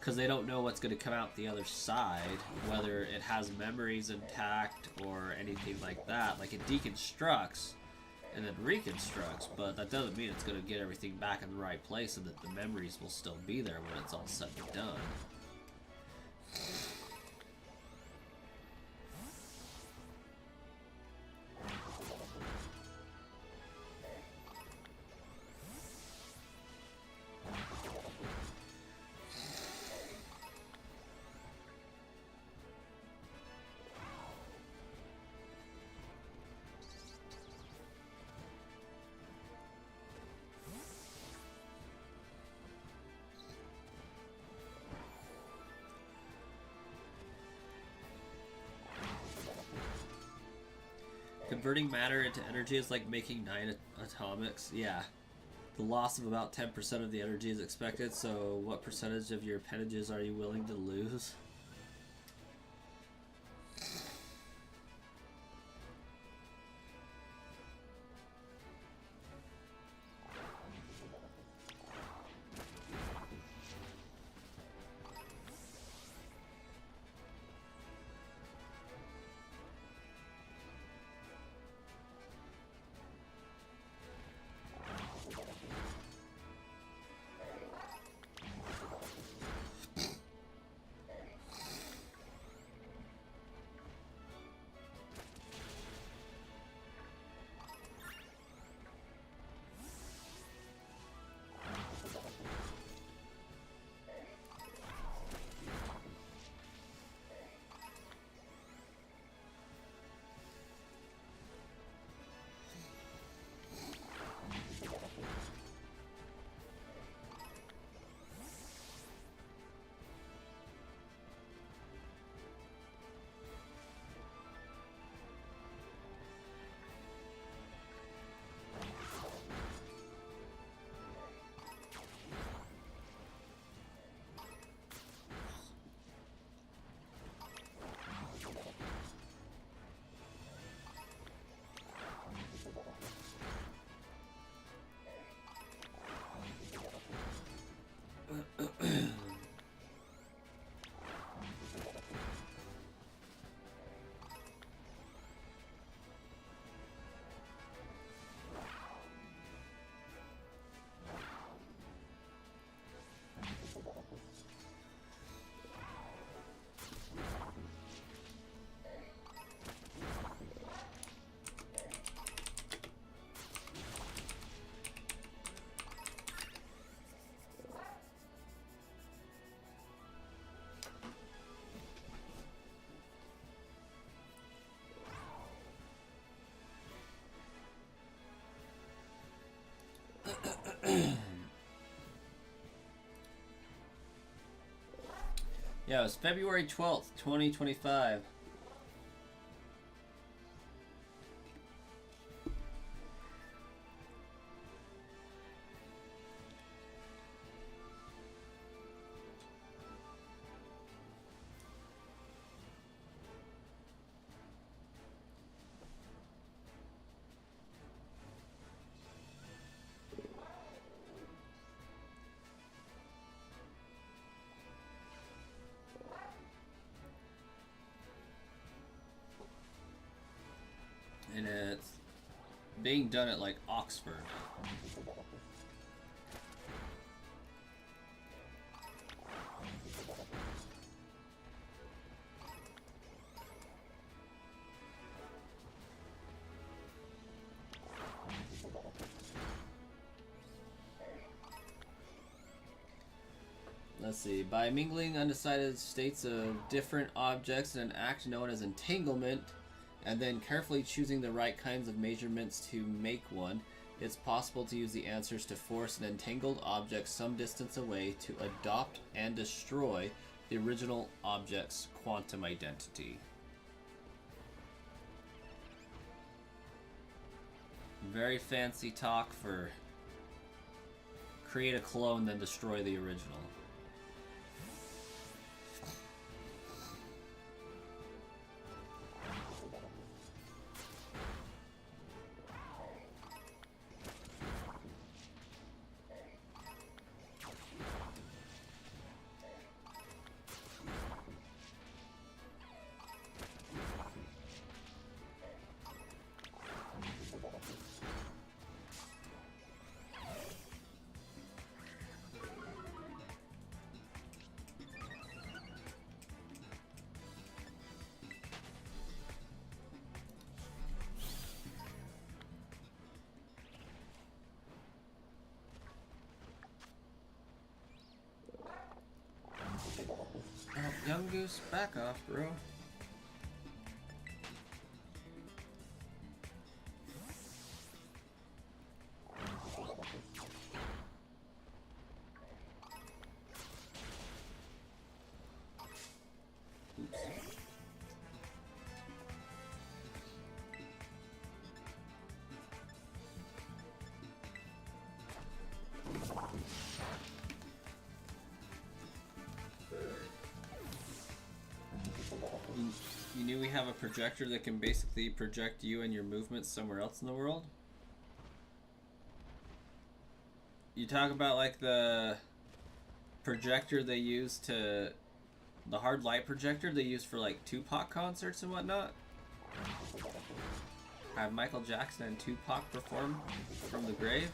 [SPEAKER 1] because they don't know what's going to come out the other side, whether it has memories intact or anything like that. Like, it deconstructs and then reconstructs, but that doesn't mean it's going to get everything back in the right place and that the memories will still be there when it's all said and done. Converting matter into energy is like making 9 atomics. Yeah. The loss of about 10% of the energy is expected, so what percentage of your appendages are you willing to lose? Yeah, it was February 12th, 2025. And it's being done at like Oxford. Let's see. By mingling undecided states of different objects in an act known as entanglement, and then carefully choosing the right kinds of measurements to make one, it's possible to use the answers to force an entangled object some distance away to adopt and destroy the original object's quantum identity. Very fancy talk for create a clone, then destroy the original. Oh, Young Goose, back off, bro. You knew we have a projector that can basically project you and your movements somewhere else in the world? You talk about like the projector they use to... the hard light projector they use for like Tupac concerts and whatnot? Have Michael Jackson and Tupac perform from the grave?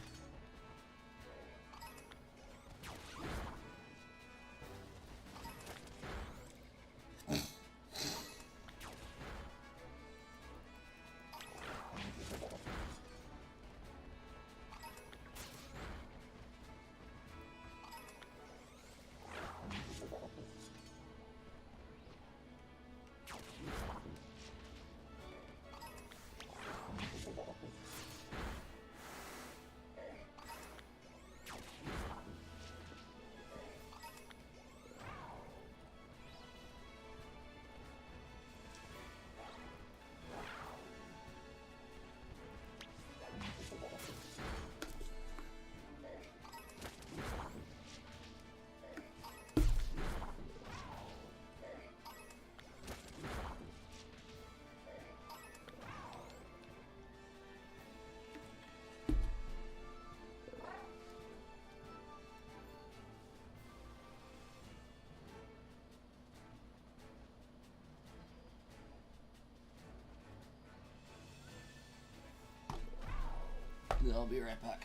[SPEAKER 1] I'll be right back.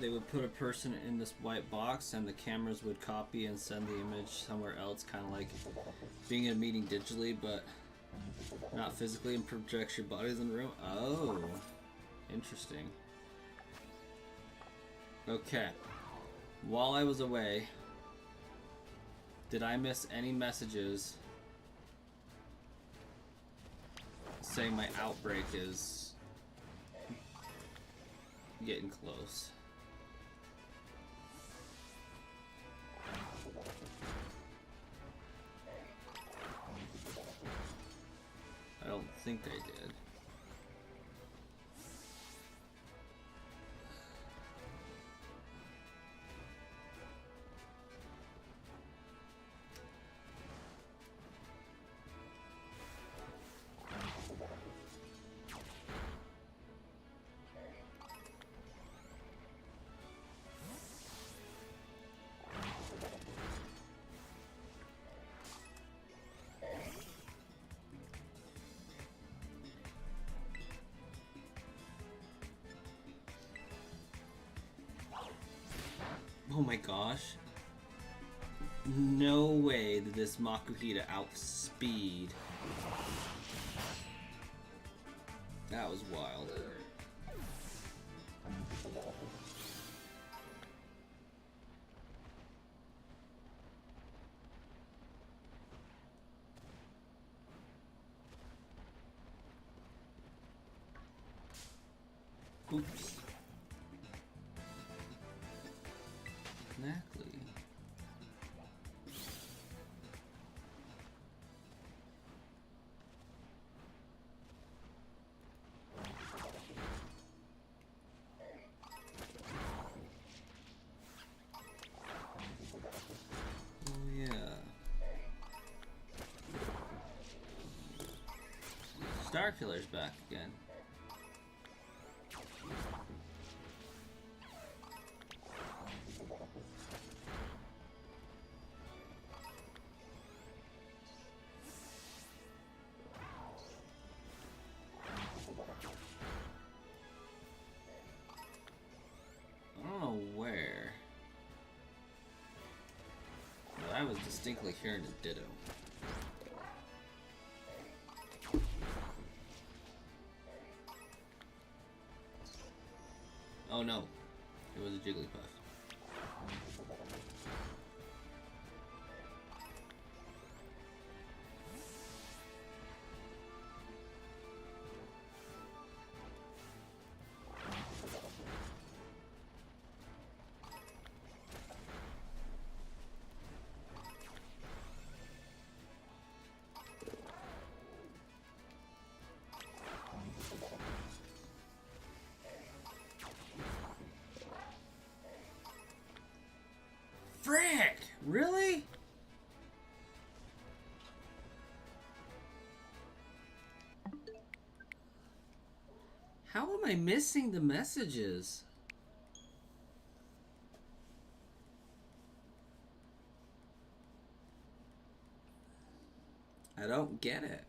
[SPEAKER 1] they would put a person in this white box and the cameras would copy and send the image somewhere else, kind of like being in a meeting digitally, but not physically, and projects your bodies in the room. Oh, interesting. Okay. While I was away, did I miss any messages saying my outbreak is getting close? I don't think I did. Oh my gosh. No way did this Makuhita outspeed. That was wild. Oops. Exactly. Oh yeah. Starkiller's back again. I was distinctly hearing a ditto. Oh no, it was a Jigglypuff. Frick! Really? How am I missing the messages? I don't get it.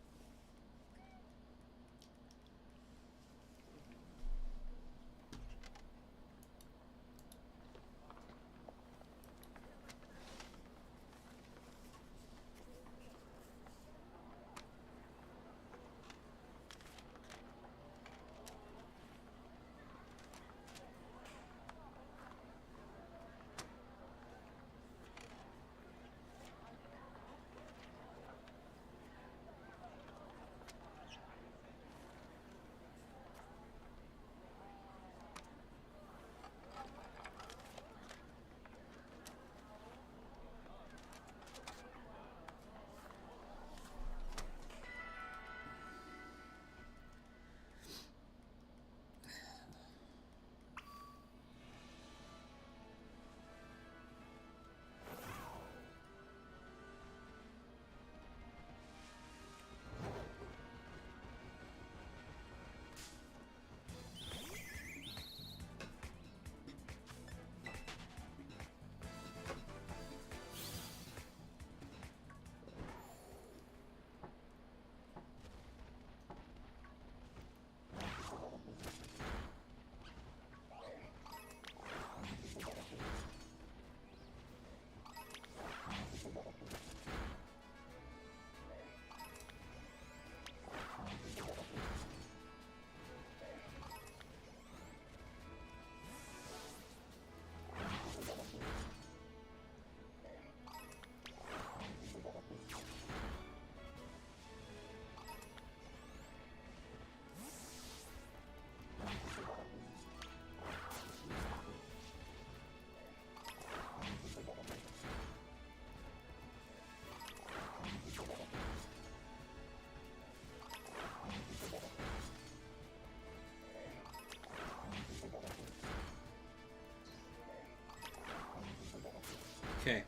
[SPEAKER 1] Okay.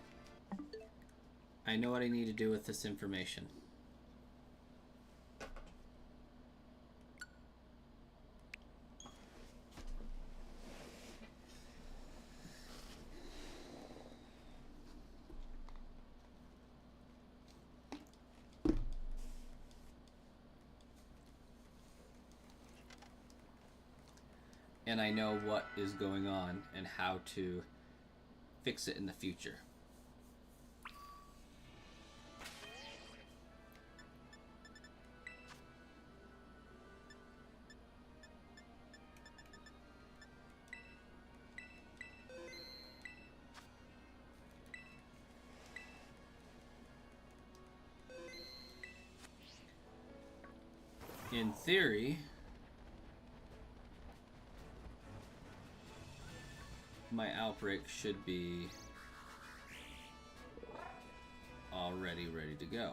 [SPEAKER 1] I know what I need to do with this information. And I know what is going on and how to fix it in the future. In theory, my outbreak should be already ready to go.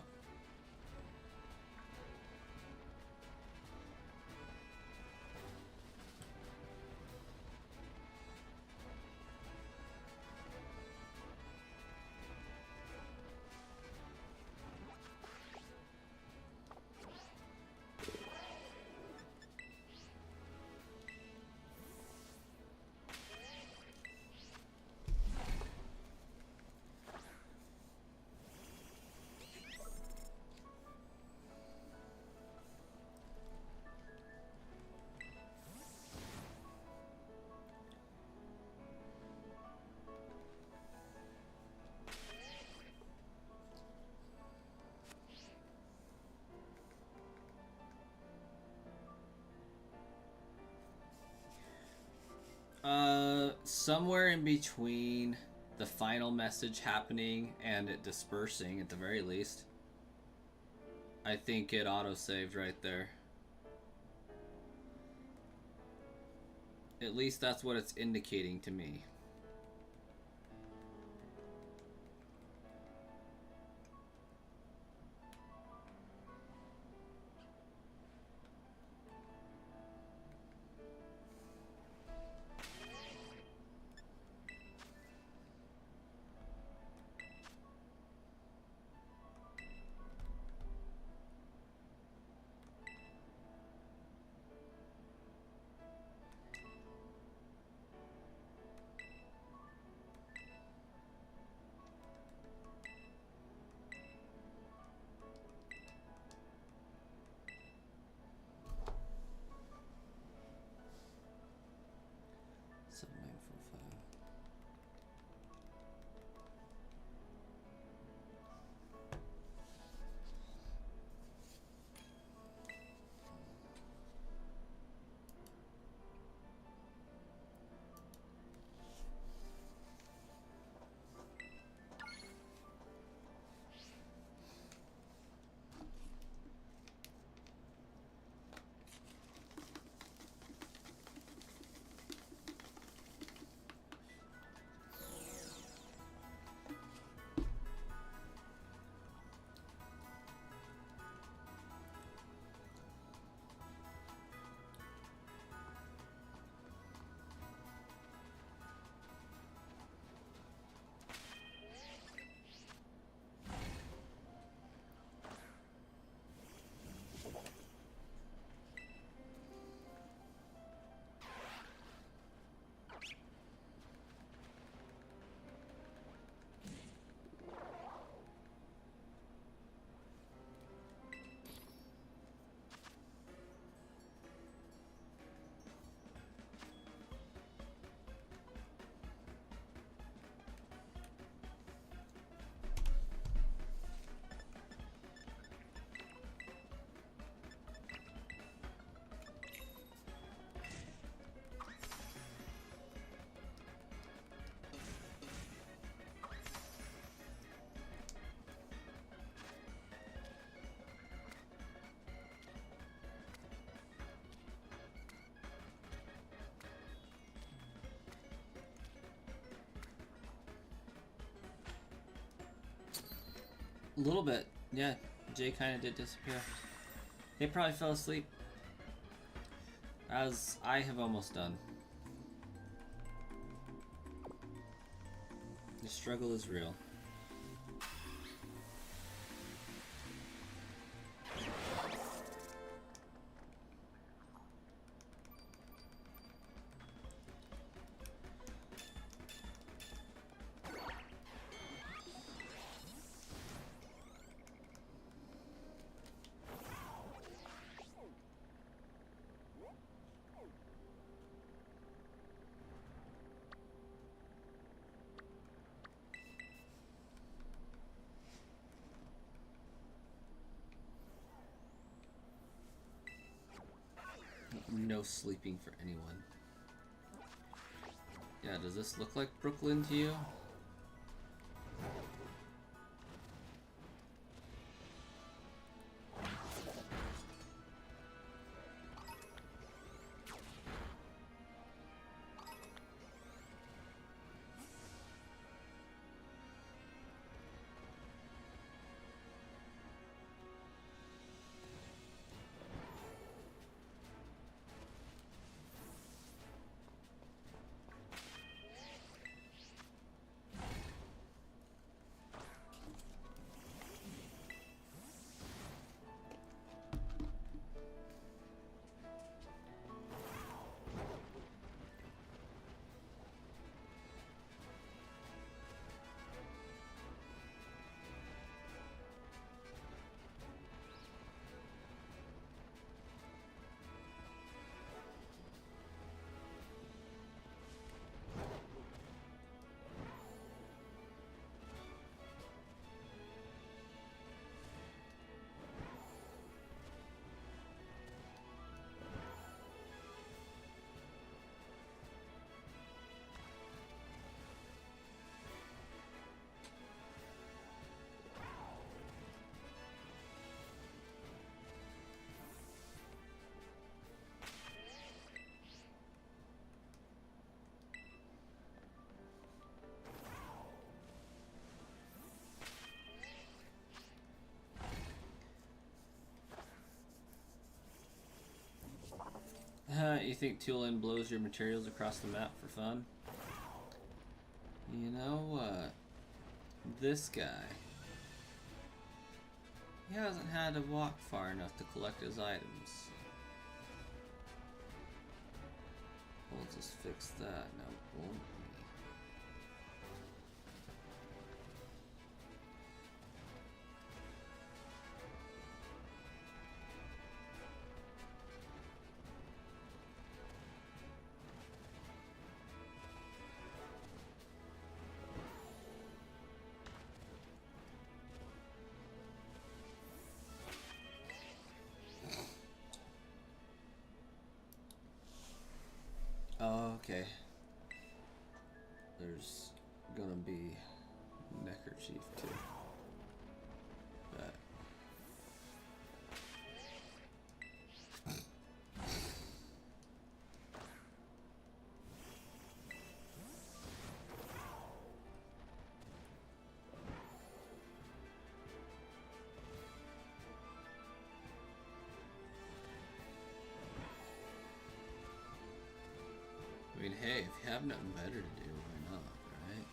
[SPEAKER 1] Somewhere in between the final message happening and it dispersing, at the very least. I think it auto-saved right there. At least that's what it's indicating to me. A little bit, yeah. Jay kind of did disappear. They probably fell asleep. As I have almost done. The struggle is real. No sleeping for anyone. Yeah, does this look like Brooklyn to you? You think Tulin blows your materials across the map for fun? You know what? This guy. He hasn't had to walk far enough to collect his items. We'll just fix that now, won't we? Oh, okay. There's gonna be neckerchief too. But I mean, hey, if you have nothing better to do, why not, right?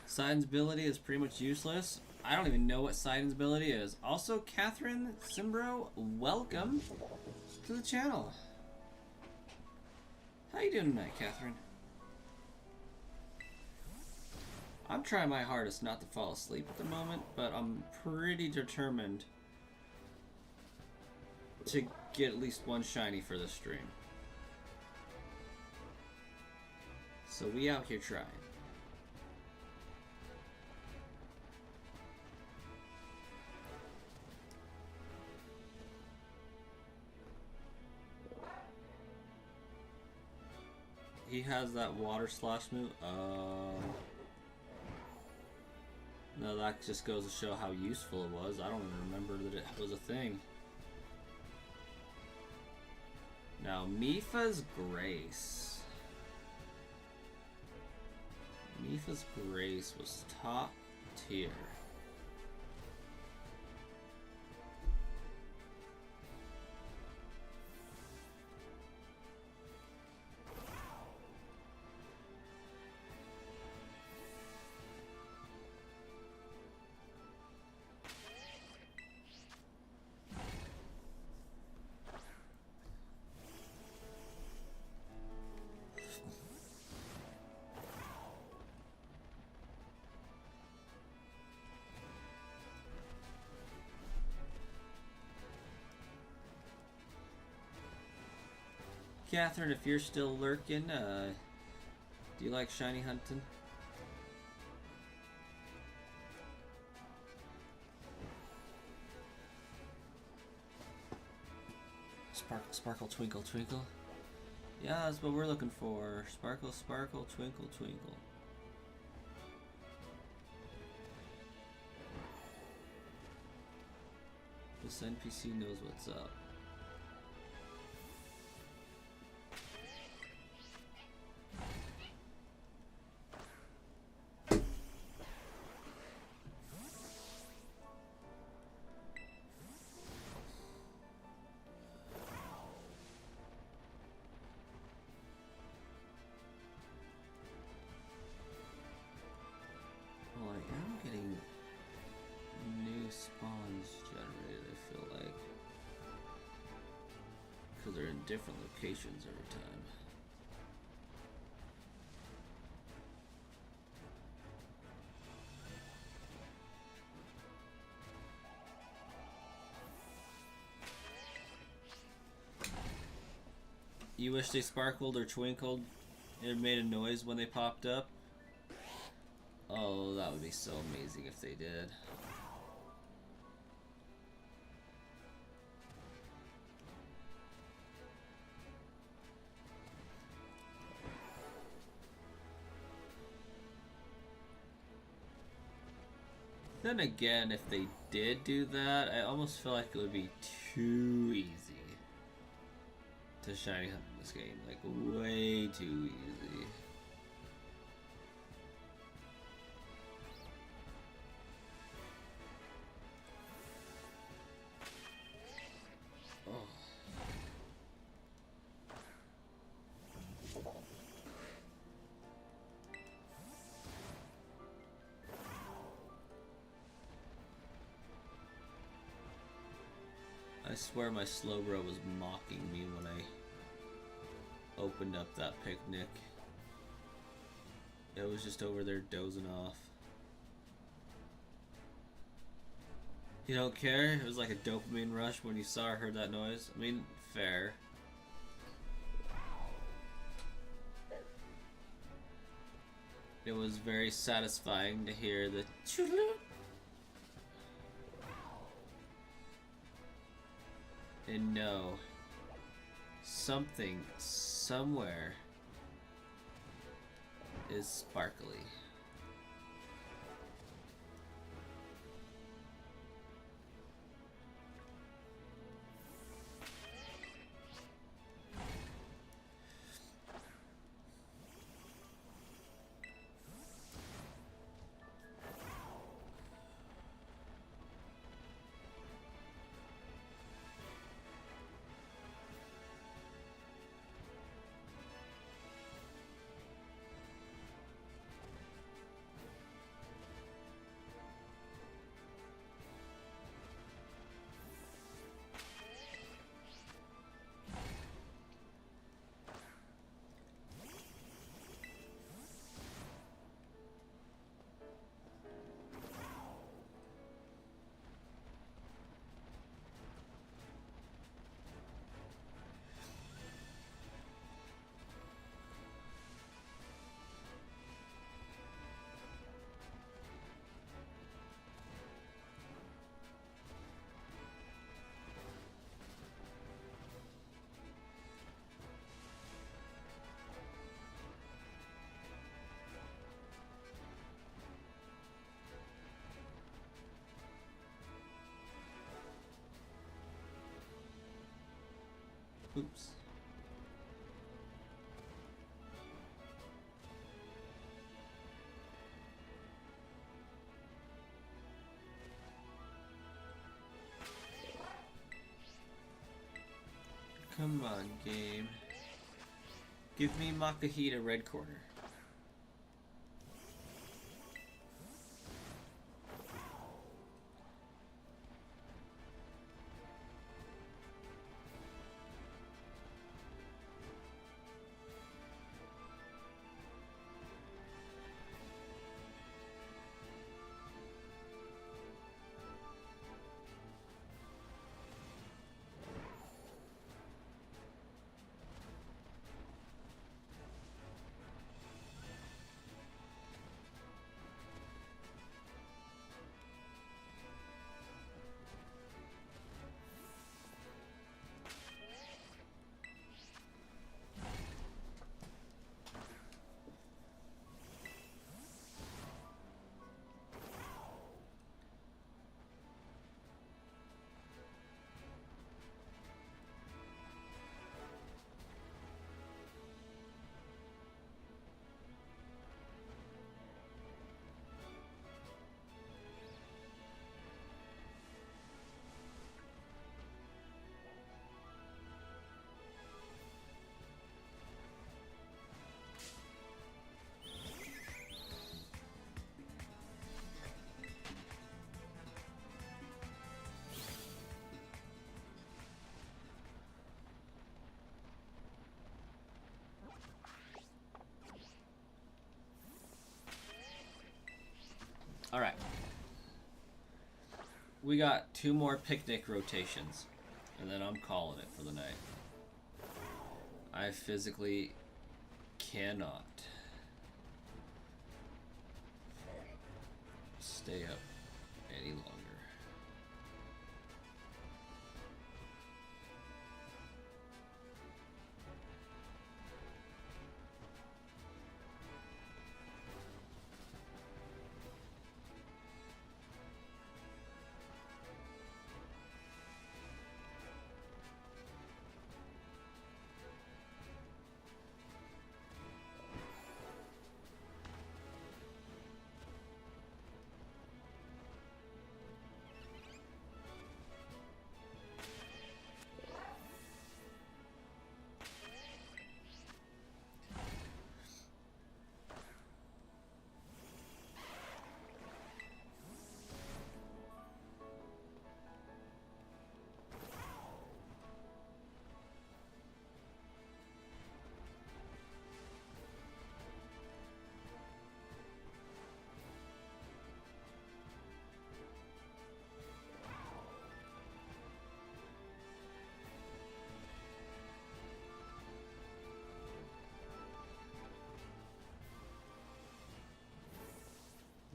[SPEAKER 1] Sidon's ability is pretty much useless. I don't even know what Sidon's ability is. Also, Catherine Simbro, welcome to the channel. How you doing tonight, Catherine? I'm trying my hardest not to fall asleep at the moment, but I'm pretty determined to get at least one shiny for this stream. So we out here trying. He has that water slash move. No, that just goes to show how useful it was. I don't even remember that it was a thing. Now, Mifa's Grace. Mifa's Grace was top tier. Catherine, if you're still lurking, do you like shiny hunting? Sparkle, sparkle, twinkle, twinkle. Yeah, that's what we're looking for. Sparkle, sparkle, twinkle, twinkle. This NPC knows what's up. They're in different locations every time. You wish they sparkled or twinkled? It made a noise when they popped up? Oh, that would be so amazing if they did. Then again, if they did do that, I almost feel like it would be too easy to shiny hunt in this game. Like, way too easy. Oh. I swear my slow bro was mocking me when I opened up that picnic. It was just over there dozing off. You don't care? It was like a dopamine rush when you saw or heard that noise. I mean, fair. It was very satisfying to hear the choo-loo. And know something somewhere is sparkly. Oops. Come on, game. Give me Makahita red corner. All right. We got 2 more picnic rotations, and then I'm calling it for the night. I physically cannot stay up any longer.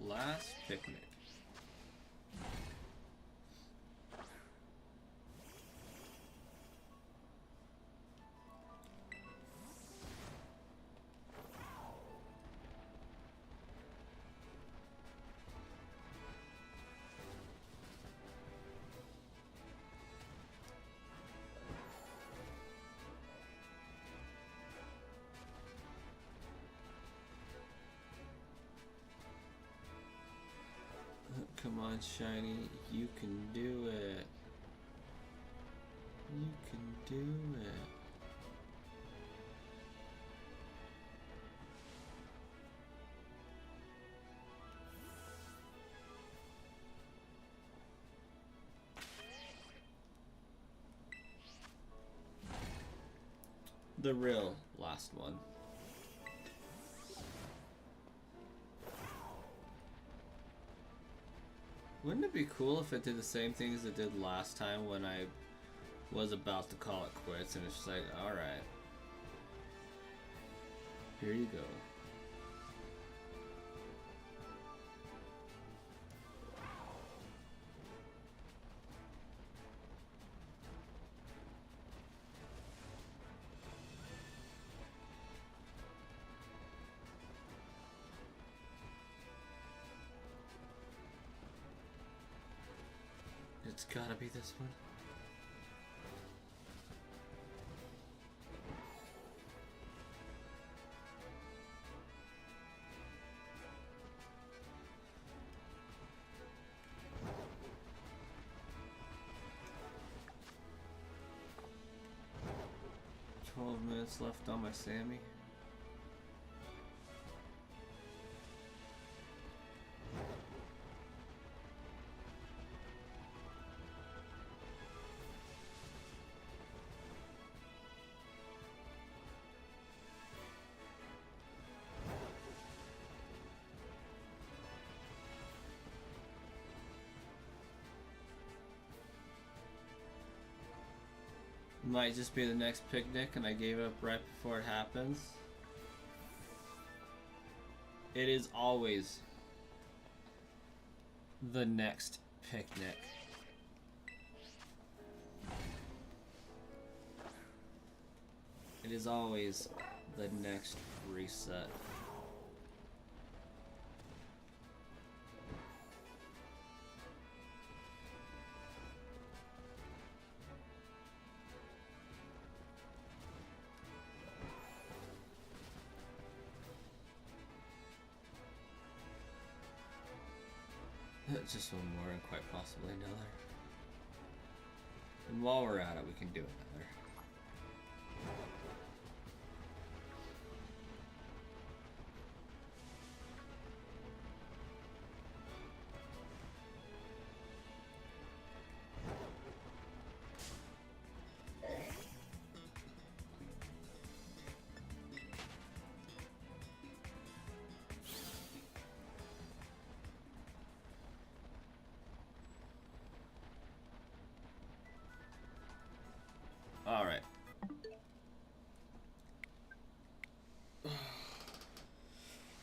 [SPEAKER 1] Last picnic. Come on, Shiny. You can do it. You can do it. The real last one. Wouldn't it be cool if it did the same thing as it did last time when I was about to call it quits and it's just like, alright. Here you go. It's gotta be this one. 12 minutes left on my Sammy. Might just be the next picnic and I gave it up right before it happens. It is always the next picnic. It is always the next reset. Just one more and quite possibly another. And while we're at it, we can do another. All right.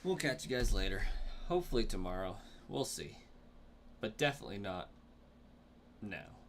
[SPEAKER 1] We'll catch you guys later. Hopefully tomorrow. We'll see. But definitely not now.